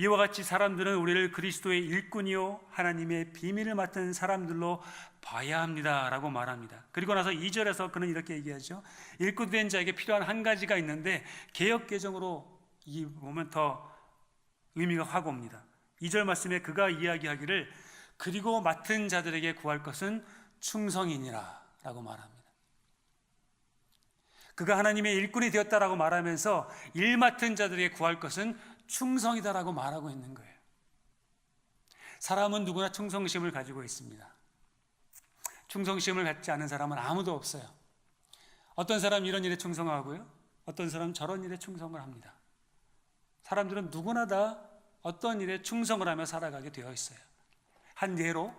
이와 같이 사람들은 우리를 그리스도의 일꾼이요 하나님의 비밀을 맡은 사람들로 봐야 합니다 라고 말합니다. 그리고 나서 2절에서 그는 이렇게 얘기하죠. 일꾼 된 자에게 필요한 한 가지가 있는데 개역개정으로 이 보면 더 의미가 확 옵니다. 2절 말씀에 그가 이야기하기를 그리고 맡은 자들에게 구할 것은 충성이니라 라고 말합니다. 그가 하나님의 일꾼이 되었다라고 말하면서 일 맡은 자들에게 구할 것은 충성이다라고 말하고 있는 거예요. 사람은 누구나 충성심을 가지고 있습니다. 충성심을 갖지 않은 사람은 아무도 없어요. 어떤 사람은 이런 일에 충성하고요, 어떤 사람은 저런 일에 충성을 합니다. 사람들은 누구나 다 어떤 일에 충성을 하며 살아가게 되어 있어요. 한 예로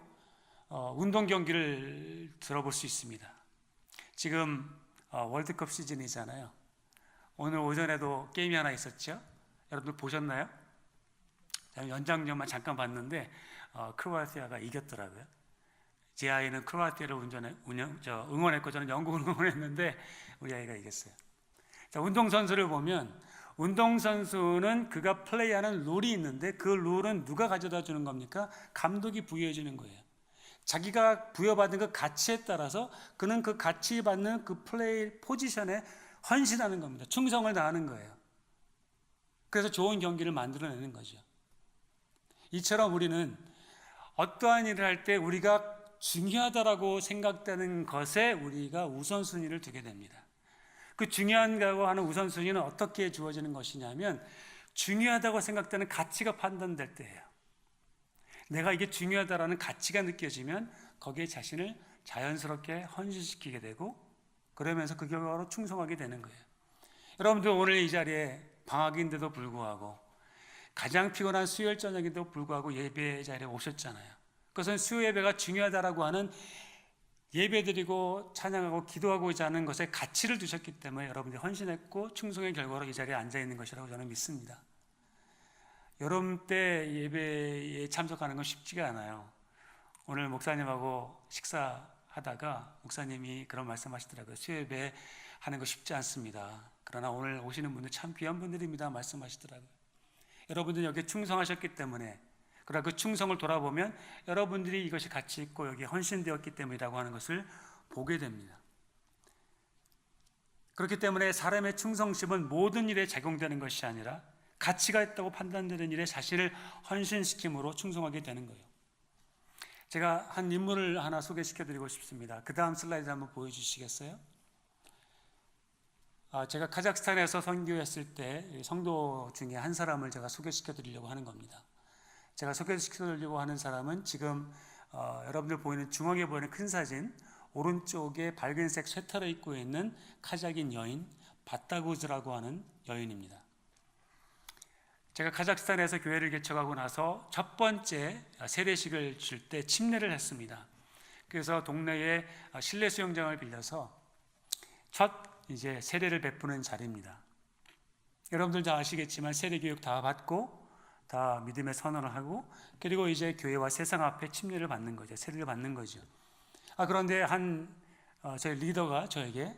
운동 경기를 들어볼 수 있습니다. 지금 월드컵 시즌이잖아요. 오늘 오전에도 게임이 하나 있었죠. 여러분들 보셨나요? 연장전만 잠깐 봤는데 크로아티아가 이겼더라고요. 제 아이는 크로아티아를 응원했고 저는 영국을 응원했는데 우리 아이가 이겼어요. 자, 운동선수를 보면 운동선수는 그가 플레이하는 룰이 있는데 그 룰은 누가 가져다 주는 겁니까? 감독이 부여해 주는 거예요. 자기가 부여받은 그 가치에 따라서 그는 그 가치 받는 그 플레이 포지션에 헌신하는 겁니다. 충성을 다하는 거예요. 그래서 좋은 경기를 만들어내는 거죠. 이처럼 우리는 어떠한 일을 할 때 우리가 중요하다라고 생각되는 것에 우리가 우선순위를 두게 됩니다. 그 중요하다고 하는 우선순위는 어떻게 주어지는 것이냐면 중요하다고 생각되는 가치가 판단될 때예요. 내가 이게 중요하다라는 가치가 느껴지면 거기에 자신을 자연스럽게 헌신시키게 되고 그러면서 그 결과로 충성하게 되는 거예요. 여러분들 오늘 이 자리에 방학인데도 불구하고 가장 피곤한 수요일 저녁인데도 불구하고 예배 자리에 오셨잖아요. 그것은 수요 예배가 중요하다라고 하는 예배드리고 찬양하고 기도하고자 하는 것에 가치를 두셨기 때문에 여러분들이 헌신했고 충성의 결과로 이 자리에 앉아있는 것이라고 저는 믿습니다. 여름 때 예배에 참석하는 건 쉽지가 않아요. 오늘 목사님하고 식사하다가 목사님이 그런 말씀하시더라고요. 수요 예배 하는 거 쉽지 않습니다. 그러나 오늘 오시는 분들 참 귀한 분들입니다 말씀하시더라고요. 여러분들은 여기에 충성하셨기 때문에 그러나 그 충성을 돌아보면 여러분들이 이것이 가치 있고 여기에 헌신되었기 때문이라고 하는 것을 보게 됩니다. 그렇기 때문에 사람의 충성심은 모든 일에 적용되는 것이 아니라 가치가 있다고 판단되는 일에 자신을 헌신시킴으로 충성하게 되는 거예요. 제가 한 인물을 하나 소개시켜드리고 싶습니다. 그 다음 슬라이드 한번 보여주시겠어요? 제가 카자흐스탄에서 선교했을 때 성도 중에 한 사람을 제가 소개시켜드리려고 하는 겁니다. 제가 소개시켜드리려고 하는 사람은 지금 여러분들 보이는 중앙에 보이는 큰 사진 오른쪽에 밝은색 쇠터를 입고 있는 카자흐인 여인 바타구즈라고 하는 여인입니다. 제가 카자흐스탄에서 교회를 개척하고 나서 첫 번째 세례식을 줄 때 침례를 했습니다. 그래서 동네에 실내 수영장을 빌려서 첫 이제 세례를 베푸는 자리입니다. 여러분들 다 아시겠지만 세례 교육 다 받고 다 믿음의 선언을 하고 그리고 이제 교회와 세상 앞에 침례를 받는 거죠. 세례를 받는 거죠. 그런데 저희 리더가 저에게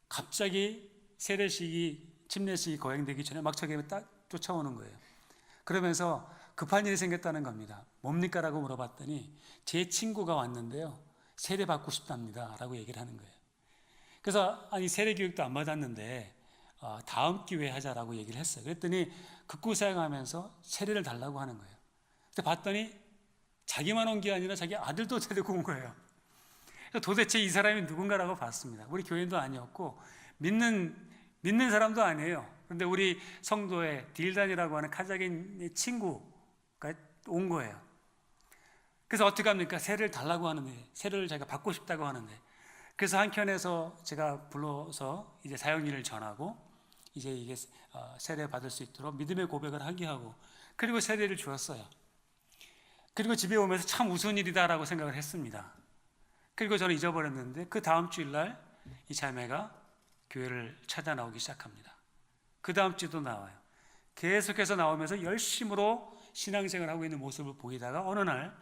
갑자기 세례식이 침례식이 거행되기 전에 막 저에게 딱 쫓아오는 거예요. 그러면서 급한 일이 생겼다는 겁니다. 뭡니까? 라고 물어봤더니 제 친구가 왔는데요. 세례 받고 싶답니다. 라고 얘기를 하는 거예요. 그래서 세례 교육도 안 받았는데 다음 기회에 하자라고 얘기를 했어요. 그랬더니 극구 사용하면서 세례를 달라고 하는 거예요. 그때 봤더니 자기만 온 게 아니라 자기 아들도 데리고 온 거예요. 그래서 도대체 이 사람이 누군가라고 봤습니다. 우리 교인도 아니었고 믿는 사람도 아니에요. 그런데 우리 성도의 딜단이라고 하는 카자흐인 친구가 온 거예요. 그래서 어떻게 합니까? 세례를 달라고 하는데 세례를 자기가 받고 싶다고 하는데 그래서 한켠에서 제가 불러서 이제 사역일을 전하고 이제 이게 세례 받을 수 있도록 믿음의 고백을 하게 하고 그리고 세례를 주었어요. 그리고 집에 오면서 참 우스운 일이다라고 생각을 했습니다. 그리고 저는 잊어버렸는데 그 다음 주일날 이 자매가 교회를 찾아 나오기 시작합니다. 그 다음 주도 나와요. 계속해서 나오면서 열심으로 신앙생활을 하고 있는 모습을 보이다가 어느 날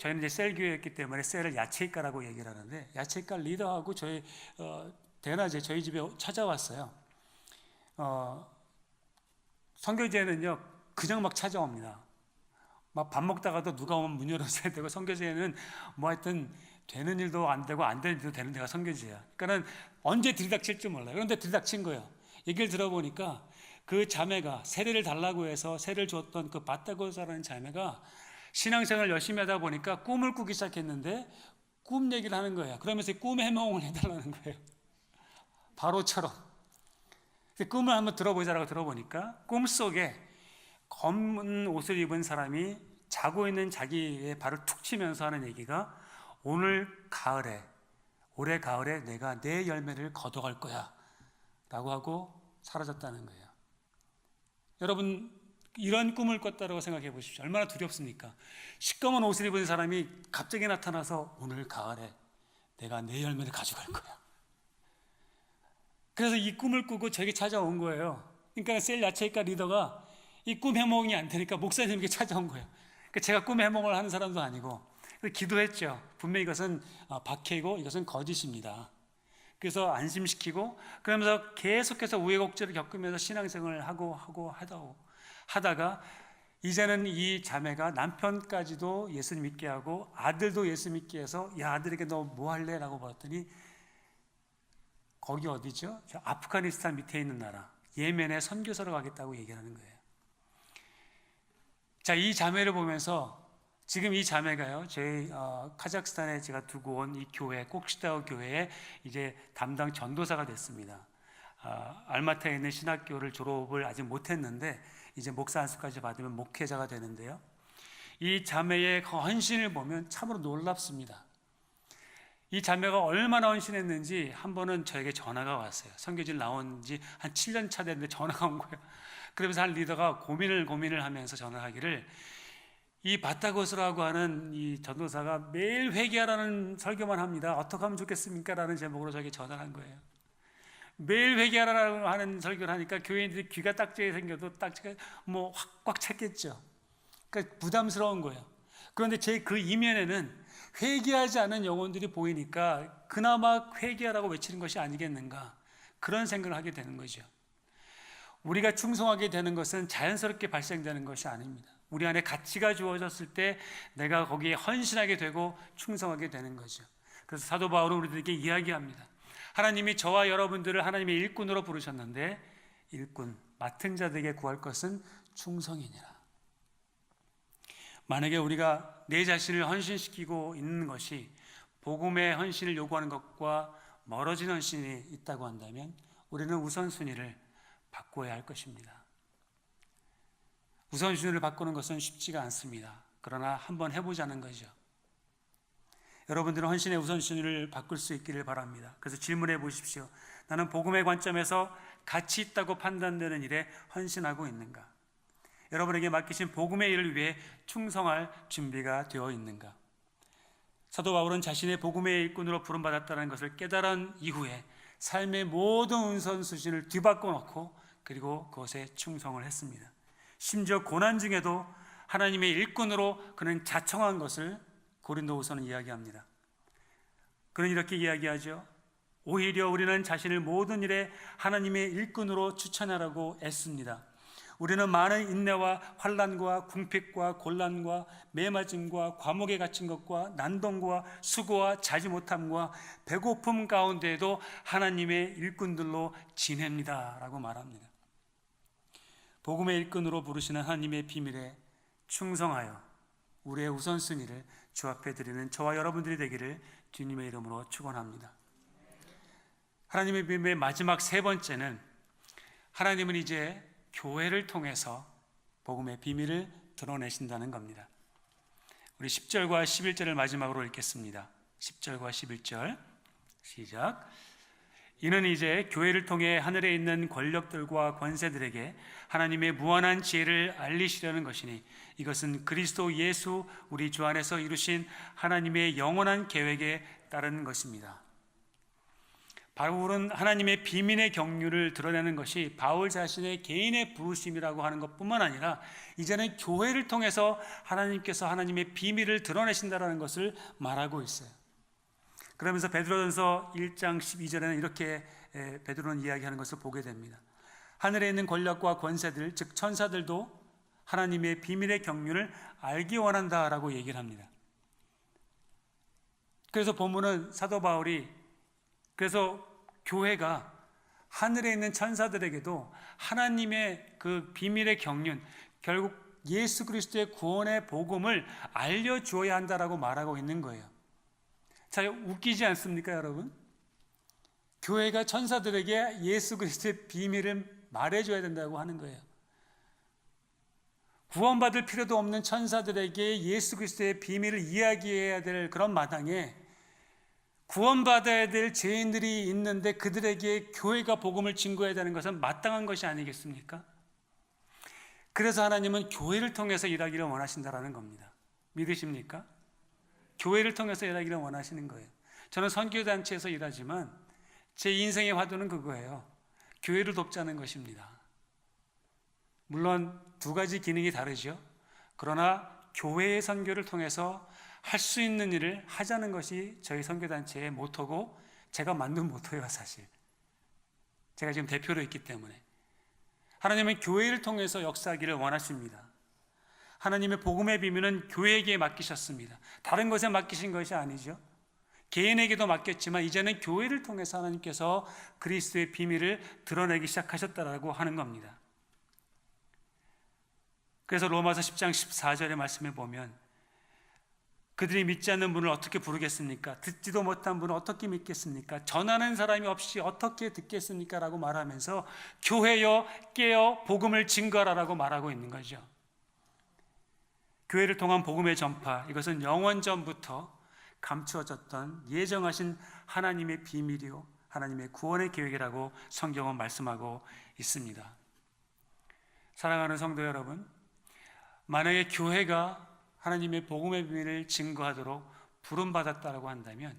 저희는 이제 셀 교회였기 때문에 셀을 야채이과라고 얘기를 하는데 야채이과 리더하고 저희 대낮에 저희 집에 찾아왔어요. 선교제는요 그냥 막 찾아옵니다. 막 밥 먹다가도 누가 오면 문 열어줘야 되고, 선교제는 뭐 하여튼 되는 일도 안 되고 안 되는 일도 되는 데가 선교제야. 그러니까는 언제 들이닥칠지 몰라요. 그런데 들이닥친 거예요. 얘기를 들어보니까 그 자매가 세례를 달라고 해서 세례를 줬던 그 바타고사라는 자매가 신앙생활을 열심히 하다 보니까 꿈을 꾸기 시작했는데 꿈 얘기를 하는 거예요. 그러면서 꿈 해몽을 해달라는 거예요. 바로처럼. 꿈을 한번 들어보자라고 들어보니까 꿈속에 검은 옷을 입은 사람이 자고 있는 자기의 발을 툭 치면서 하는 얘기가, 올해 가을에 내가 내 열매를 거둬갈 거야 라고 하고 사라졌다는 거예요. 여러분, 이런 꿈을 꿨다고 생각해 보십시오. 얼마나 두렵습니까? 시꺼먼 옷을 입은 사람이 갑자기 나타나서 오늘 가을에 내가 내 열매를 가져갈 거야. 그래서 이 꿈을 꾸고 저에게 찾아온 거예요. 그러니까 셀 야채이과 리더가 이 꿈 해몽이 안 되니까 목사님에게 찾아온 거예요. 그러니까 제가 꿈 해몽을 하는 사람도 아니고, 그래서 기도했죠. 분명히 이것은 박해이고 이것은 거짓입니다. 그래서 안심시키고, 그러면서 계속해서 우여곡절을 겪으면서 신앙생활을 하다가 이제는 이 자매가 남편까지도 예수 믿게 하고 아들도 예수 믿게 해서, 야, 아들에게 너 뭐 할래? 라고 물었더니, 거기 어디죠? 저 아프가니스탄 밑에 있는 나라 예멘에 선교사로 가겠다고 얘기하는 거예요. 자, 이 자매를 보면서 지금 이 자매가요, 저희 카자흐스탄에 제가 두고 온 이 교회, 꼭시다우 교회에 이제 담당 전도사가 됐습니다. 알마타에 있는 신학교를 졸업을 아직 못했는데 이제 목사 안수까지 받으면 목회자가 되는데요. 이 자매의 헌신을 보면 참으로 놀랍습니다. 이 자매가 얼마나 헌신했는지 한 번은 저에게 전화가 왔어요. 선교지를 나온 지 한 7년 차 됐는데 전화가 온 거예요. 그러면서 한 리더가 고민을 하면서 전화하기를, 이 바타고스라고 하는 이 전도사가 매일 회개하라는 설교만 합니다. 어떻게 하면 좋겠습니까? 라는 제목으로 저에게 전화를 한 거예요. 매일 회개하라고 하는 설교를 하니까 교인들이 귀가 딱지게 생겨도 딱지가 뭐 확 찼겠죠. 그러니까 부담스러운 거예요. 그런데 제 그 이면에는 회개하지 않은 영혼들이 보이니까 그나마 회개하라고 외치는 것이 아니겠는가, 그런 생각을 하게 되는 거죠. 우리가 충성하게 되는 것은 자연스럽게 발생되는 것이 아닙니다. 우리 안에 가치가 주어졌을 때 내가 거기에 헌신하게 되고 충성하게 되는 거죠. 그래서 사도 바울은 우리들에게 이야기합니다. 하나님이 저와 여러분들을 하나님의 일꾼으로 부르셨는데, 일꾼, 맡은 자들에게 구할 것은 충성이니라. 만약에 우리가 내 자신을 헌신시키고 있는 것이 복음의 헌신을 요구하는 것과 멀어진 헌신이 있다고 한다면 우리는 우선순위를 바꿔야 할 것입니다. 우선순위를 바꾸는 것은 쉽지가 않습니다. 그러나 한번 해보자는 거죠. 여러분들은 헌신의 우선순위를 바꿀 수 있기를 바랍니다. 그래서 질문해 보십시오. 나는 복음의 관점에서 가치 있다고 판단되는 일에 헌신하고 있는가? 여러분에게 맡기신 복음의 일을 위해 충성할 준비가 되어 있는가? 사도 바울은 자신의 복음의 일꾼으로 부름받았다는 것을 깨달은 이후에 삶의 모든 우선순위를 뒤바꿔 놓고 그리고 그것에 충성을 했습니다. 심지어 고난 중에도 하나님의 일꾼으로 그는 자청한 것을 고린도후서는 이야기합니다. 그는 이렇게 이야기하죠. 오히려 우리는 자신을 모든 일에 하나님의 일꾼으로 추천하라고 애씁니다. 우리는 많은 인내와 환난과 궁핍과 곤란과 매맞음과 과목에 갇힌 것과 난동과 수고와 자지 못함과 배고픔 가운데에도 하나님의 일꾼들로 지냅니다 라고 말합니다. 복음의 일꾼으로 부르시는 하나님의 비밀에 충성하여 우리의 우선순위를 주 앞에 드리는 저와 여러분들이 되기를 주님의 이름으로 축원합니다. 하나님의 비밀의 마지막 세 번째는, 하나님은 이제 교회를 통해서 복음의 비밀을 드러내신다는 겁니다. 우리 10절과 11절을 마지막으로 읽겠습니다. 10절과 11절 시작. 이는 이제 교회를 통해 하늘에 있는 권력들과 권세들에게 하나님의 무한한 지혜를 알리시려는 것이니, 이것은 그리스도 예수 우리 주 안에서 이루신 하나님의 영원한 계획에 따르는 것입니다. 바울은 하나님의 비밀의 경륜을 드러내는 것이 바울 자신의 개인의 부르심이라고 하는 것뿐만 아니라 이제는 교회를 통해서 하나님께서 하나님의 비밀을 드러내신다는 것을 말하고 있어요. 그러면서 베드로전서 1장 12절에는 이렇게 베드로는 이야기하는 것을 보게 됩니다. 하늘에 있는 권력과 권세들, 즉 천사들도 하나님의 비밀의 경륜을 알기 원한다라고 얘기를 합니다. 그래서 본문은 사도 바울이 그래서 교회가 하늘에 있는 천사들에게도 하나님의 그 비밀의 경륜, 결국 예수 그리스도의 구원의 복음을 알려주어야 한다라고 말하고 있는 거예요. 자, 웃기지 않습니까, 여러분? 교회가 천사들에게 예수 그리스도의 비밀을 말해줘야 된다고 하는 거예요. 구원받을 필요도 없는 천사들에게 예수 그리스도의 비밀을 이야기해야 될 그런 마당에 구원받아야 될 죄인들이 있는데 그들에게 교회가 복음을 증거해야 되는 것은 마땅한 것이 아니겠습니까? 그래서 하나님은 교회를 통해서 일하기를 원하신다라는 겁니다. 믿으십니까? 교회를 통해서 일하기를 원하시는 거예요. 저는 선교단체에서 일하지만 제 인생의 화두는 그거예요. 교회를 돕자는 것입니다. 물론 두 가지 기능이 다르죠. 그러나 교회의 선교를 통해서 할 수 있는 일을 하자는 것이 저희 선교단체의 모토고 제가 만든 모토예요. 사실 제가 지금 대표로 있기 때문에 하나님은 교회를 통해서 역사하기를 원하십니다. 하나님의 복음의 비밀은 교회에게 맡기셨습니다. 다른 것에 맡기신 것이 아니죠. 개인에게도 맡겼지만 이제는 교회를 통해서 하나님께서 그리스도의 비밀을 드러내기 시작하셨다라고 하는 겁니다. 그래서 로마서 10장 14절의 말씀에 보면 그들이 믿지 않는 분을 어떻게 부르겠습니까? 듣지도 못한 분을 어떻게 믿겠습니까? 전하는 사람이 없이 어떻게 듣겠습니까? 라고 말하면서 교회여 깨어 복음을 증거하라고 말하고 있는 거죠. 교회를 통한 복음의 전파, 이것은 영원 전부터 감추어졌던 예정하신 하나님의 비밀이요 하나님의 구원의 계획이라고 성경은 말씀하고 있습니다. 사랑하는 성도 여러분, 만약에 교회가 하나님의 복음의 비밀을 증거하도록 부름받았다고 한다면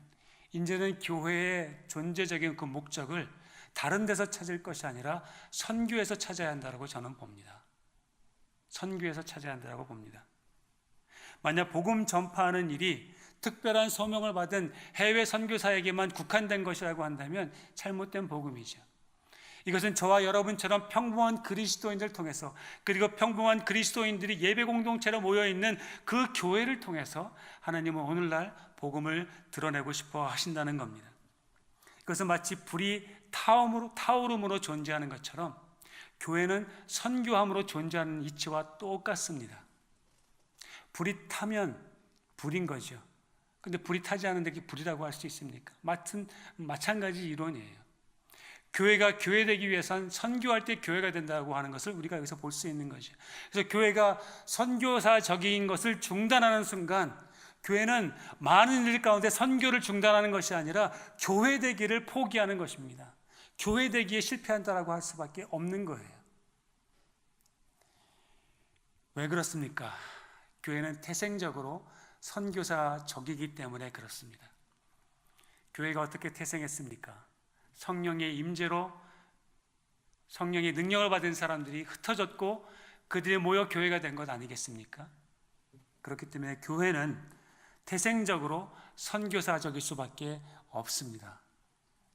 이제는 교회의 존재적인 그 목적을 다른 데서 찾을 것이 아니라 선교에서 찾아야 한다고 저는 봅니다. 선교에서 찾아야 한다고 봅니다. 만약 복음 전파하는 일이 특별한 소명을 받은 해외 선교사에게만 국한된 것이라고 한다면 잘못된 복음이죠. 이것은 저와 여러분처럼 평범한 그리스도인들을 통해서 그리고 평범한 그리스도인들이 예배 공동체로 모여있는 그 교회를 통해서 하나님은 오늘날 복음을 드러내고 싶어 하신다는 겁니다. 그것은 마치 불이 타오름으로 존재하는 것처럼 교회는 선교함으로 존재하는 이치와 똑같습니다. 불이 타면 불인 거죠. 근데 불이 타지 않은데 그게 불이라고 할 수 있습니까? 마찬가지 이론이에요. 교회가 교회되기 위해선 선교할 때 교회가 된다고 하는 것을 우리가 여기서 볼 수 있는 거죠. 그래서 교회가 선교사적인 것을 중단하는 순간 교회는 많은 일 가운데 선교를 중단하는 것이 아니라 교회되기를 포기하는 것입니다. 교회되기에 실패한다라고 할 수밖에 없는 거예요. 왜 그렇습니까? 교회는 태생적으로 선교사적이기 때문에 그렇습니다. 교회가 어떻게 태생했습니까? 성령의 임재로 성령의 능력을 받은 사람들이 흩어졌고 그들이 모여 교회가 된 것 아니겠습니까? 그렇기 때문에 교회는 태생적으로 선교사적일 수밖에 없습니다.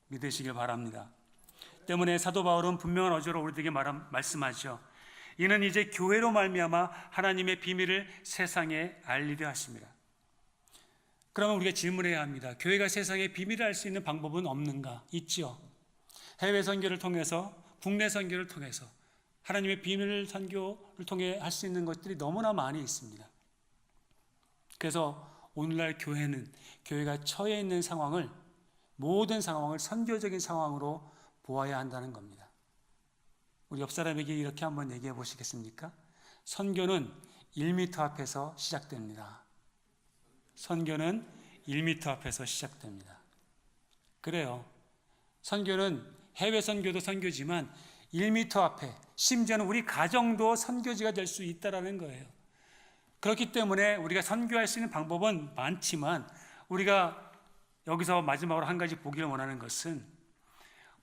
믿으시길 바랍니다. 때문에 사도 바울은 분명한 어조로 우리들에게 말씀하죠. 이는 이제 교회로 말미암아 하나님의 비밀을 세상에 알리려 하십니다. 그러면 우리가 질문해야 합니다. 교회가 세상에 비밀을 알 수 있는 방법은 없는가? 있죠. 해외 선교를 통해서, 국내 선교를 통해서 하나님의 비밀 선교를 통해 할 수 있는 것들이 너무나 많이 있습니다. 그래서 오늘날 교회는 교회가 처해 있는 상황을 모든 상황을 선교적인 상황으로 보아야 한다는 겁니다. 우리 옆 사람에게 이렇게 한번 얘기해 보시겠습니까? 선교는 1m 앞에서 시작됩니다. 선교는 1m 앞에서 시작됩니다. 그래요. 선교는 해외 선교도 선교지만 1m 앞에, 심지어는 우리 가정도 선교지가 될 수 있다는 거예요. 그렇기 때문에 우리가 선교할 수 있는 방법은 많지만 우리가 여기서 마지막으로 한 가지 보기를 원하는 것은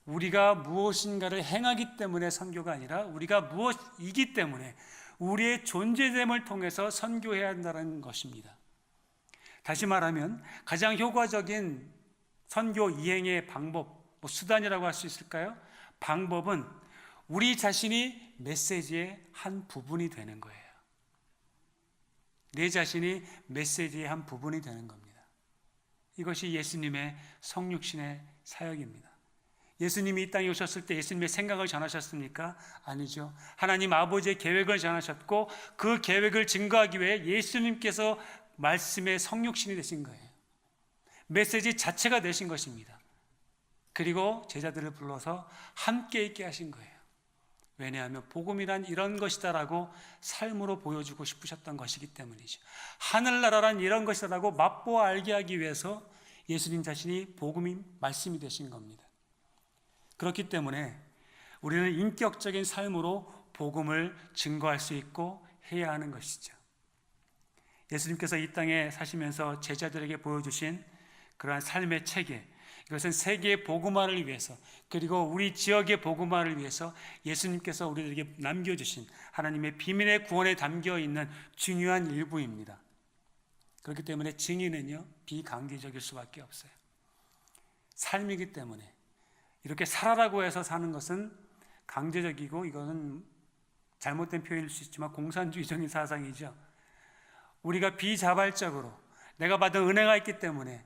우리가 무엇인가를 행하기 때문에 선교가 아니라 우리가 무엇이기 때문에 우리의 존재됨을 통해서 선교해야 한다는 것입니다. 다시 말하면 가장 효과적인 선교 이행의 방법, 수단이라고 할 수 있을까요? 방법은 우리 자신이 메시지의 한 부분이 되는 거예요. 내 자신이 메시지의 한 부분이 되는 겁니다. 이것이 예수님의 성육신의 사역입니다. 예수님이 이 땅에 오셨을 때 예수님의 생각을 전하셨습니까? 아니죠. 하나님 아버지의 계획을 전하셨고 그 계획을 증거하기 위해 예수님께서 말씀의 성육신이 되신 거예요. 메시지 자체가 되신 것입니다. 그리고 제자들을 불러서 함께 있게 하신 거예요. 왜냐하면 복음이란 이런 것이다라고 삶으로 보여주고 싶으셨던 것이기 때문이죠. 하늘나라란 이런 것이다라고 맛보아 알게 하기 위해서 예수님 자신이 복음이 말씀이 되신 겁니다. 그렇기 때문에 우리는 인격적인 삶으로 복음을 증거할 수 있고 해야 하는 것이죠. 예수님께서 이 땅에 사시면서 제자들에게 보여주신 그러한 삶의 체계, 이것은 세계의 복음화를 위해서 그리고 우리 지역의 복음화를 위해서 예수님께서 우리에게 남겨주신 하나님의 비밀의 구원에 담겨있는 중요한 일부입니다. 그렇기 때문에 증인은요 비강제적일 수밖에 없어요. 삶이기 때문에 이렇게 살아라고 해서 사는 것은 강제적이고 이거는 잘못된 표현일 수 있지만 공산주의적인 사상이죠. 우리가 비자발적으로 내가 받은 은혜가 있기 때문에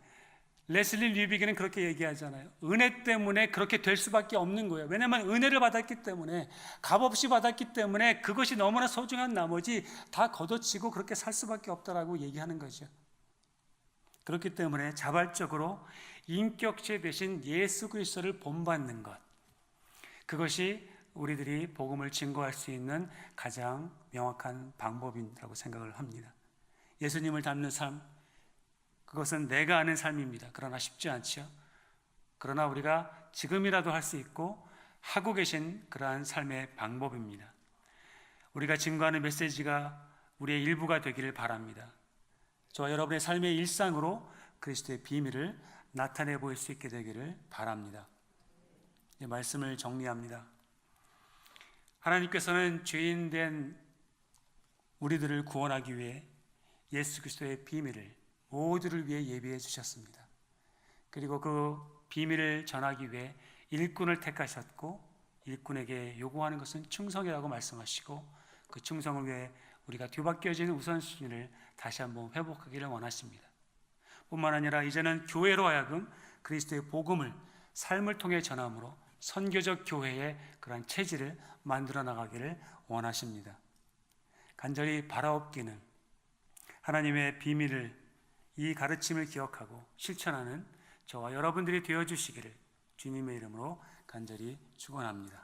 레슬리 류비기는 그렇게 얘기하잖아요. 은혜 때문에 그렇게 될 수밖에 없는 거예요. 왜냐하면 은혜를 받았기 때문에 값없이 받았기 때문에 그것이 너무나 소중한 나머지 다 걷어치고 그렇게 살 수밖에 없다라고 얘기하는 거죠. 그렇기 때문에 자발적으로 인격체 대신 예수 그리스도를 본받는 것, 그것이 우리들이 복음을 증거할 수 있는 가장 명확한 방법이라고 생각을 합니다. 예수님을 닮는 삶, 그것은 내가 아는 삶입니다. 그러나 쉽지 않죠. 그러나 우리가 지금이라도 할 수 있고 하고 계신 그러한 삶의 방법입니다. 우리가 증거하는 메시지가 우리의 일부가 되기를 바랍니다. 저와 여러분의 삶의 일상으로 그리스도의 비밀을 나타내 보일 수 있게 되기를 바랍니다. 이 말씀을 정리합니다. 하나님께서는 죄인된 우리들을 구원하기 위해 예수 그리스도의 비밀을 모두를 위해 예비해 주셨습니다. 그리고 그 비밀을 전하기 위해 일꾼을 택하셨고 일꾼에게 요구하는 것은 충성이라고 말씀하시고 그 충성을 위해 우리가 뒤바뀌어지는 우선순위를 다시 한번 회복하기를 원하십니다. 뿐만 아니라 이제는 교회로 하여금 그리스도의 복음을 삶을 통해 전함으로 선교적 교회의 그러한 체질을 만들어 나가기를 원하십니다. 간절히 바라옵기는 하나님의 비밀을 이 가르침을 기억하고 실천하는 저와 여러분들이 되어주시기를 주님의 이름으로 간절히 축원합니다.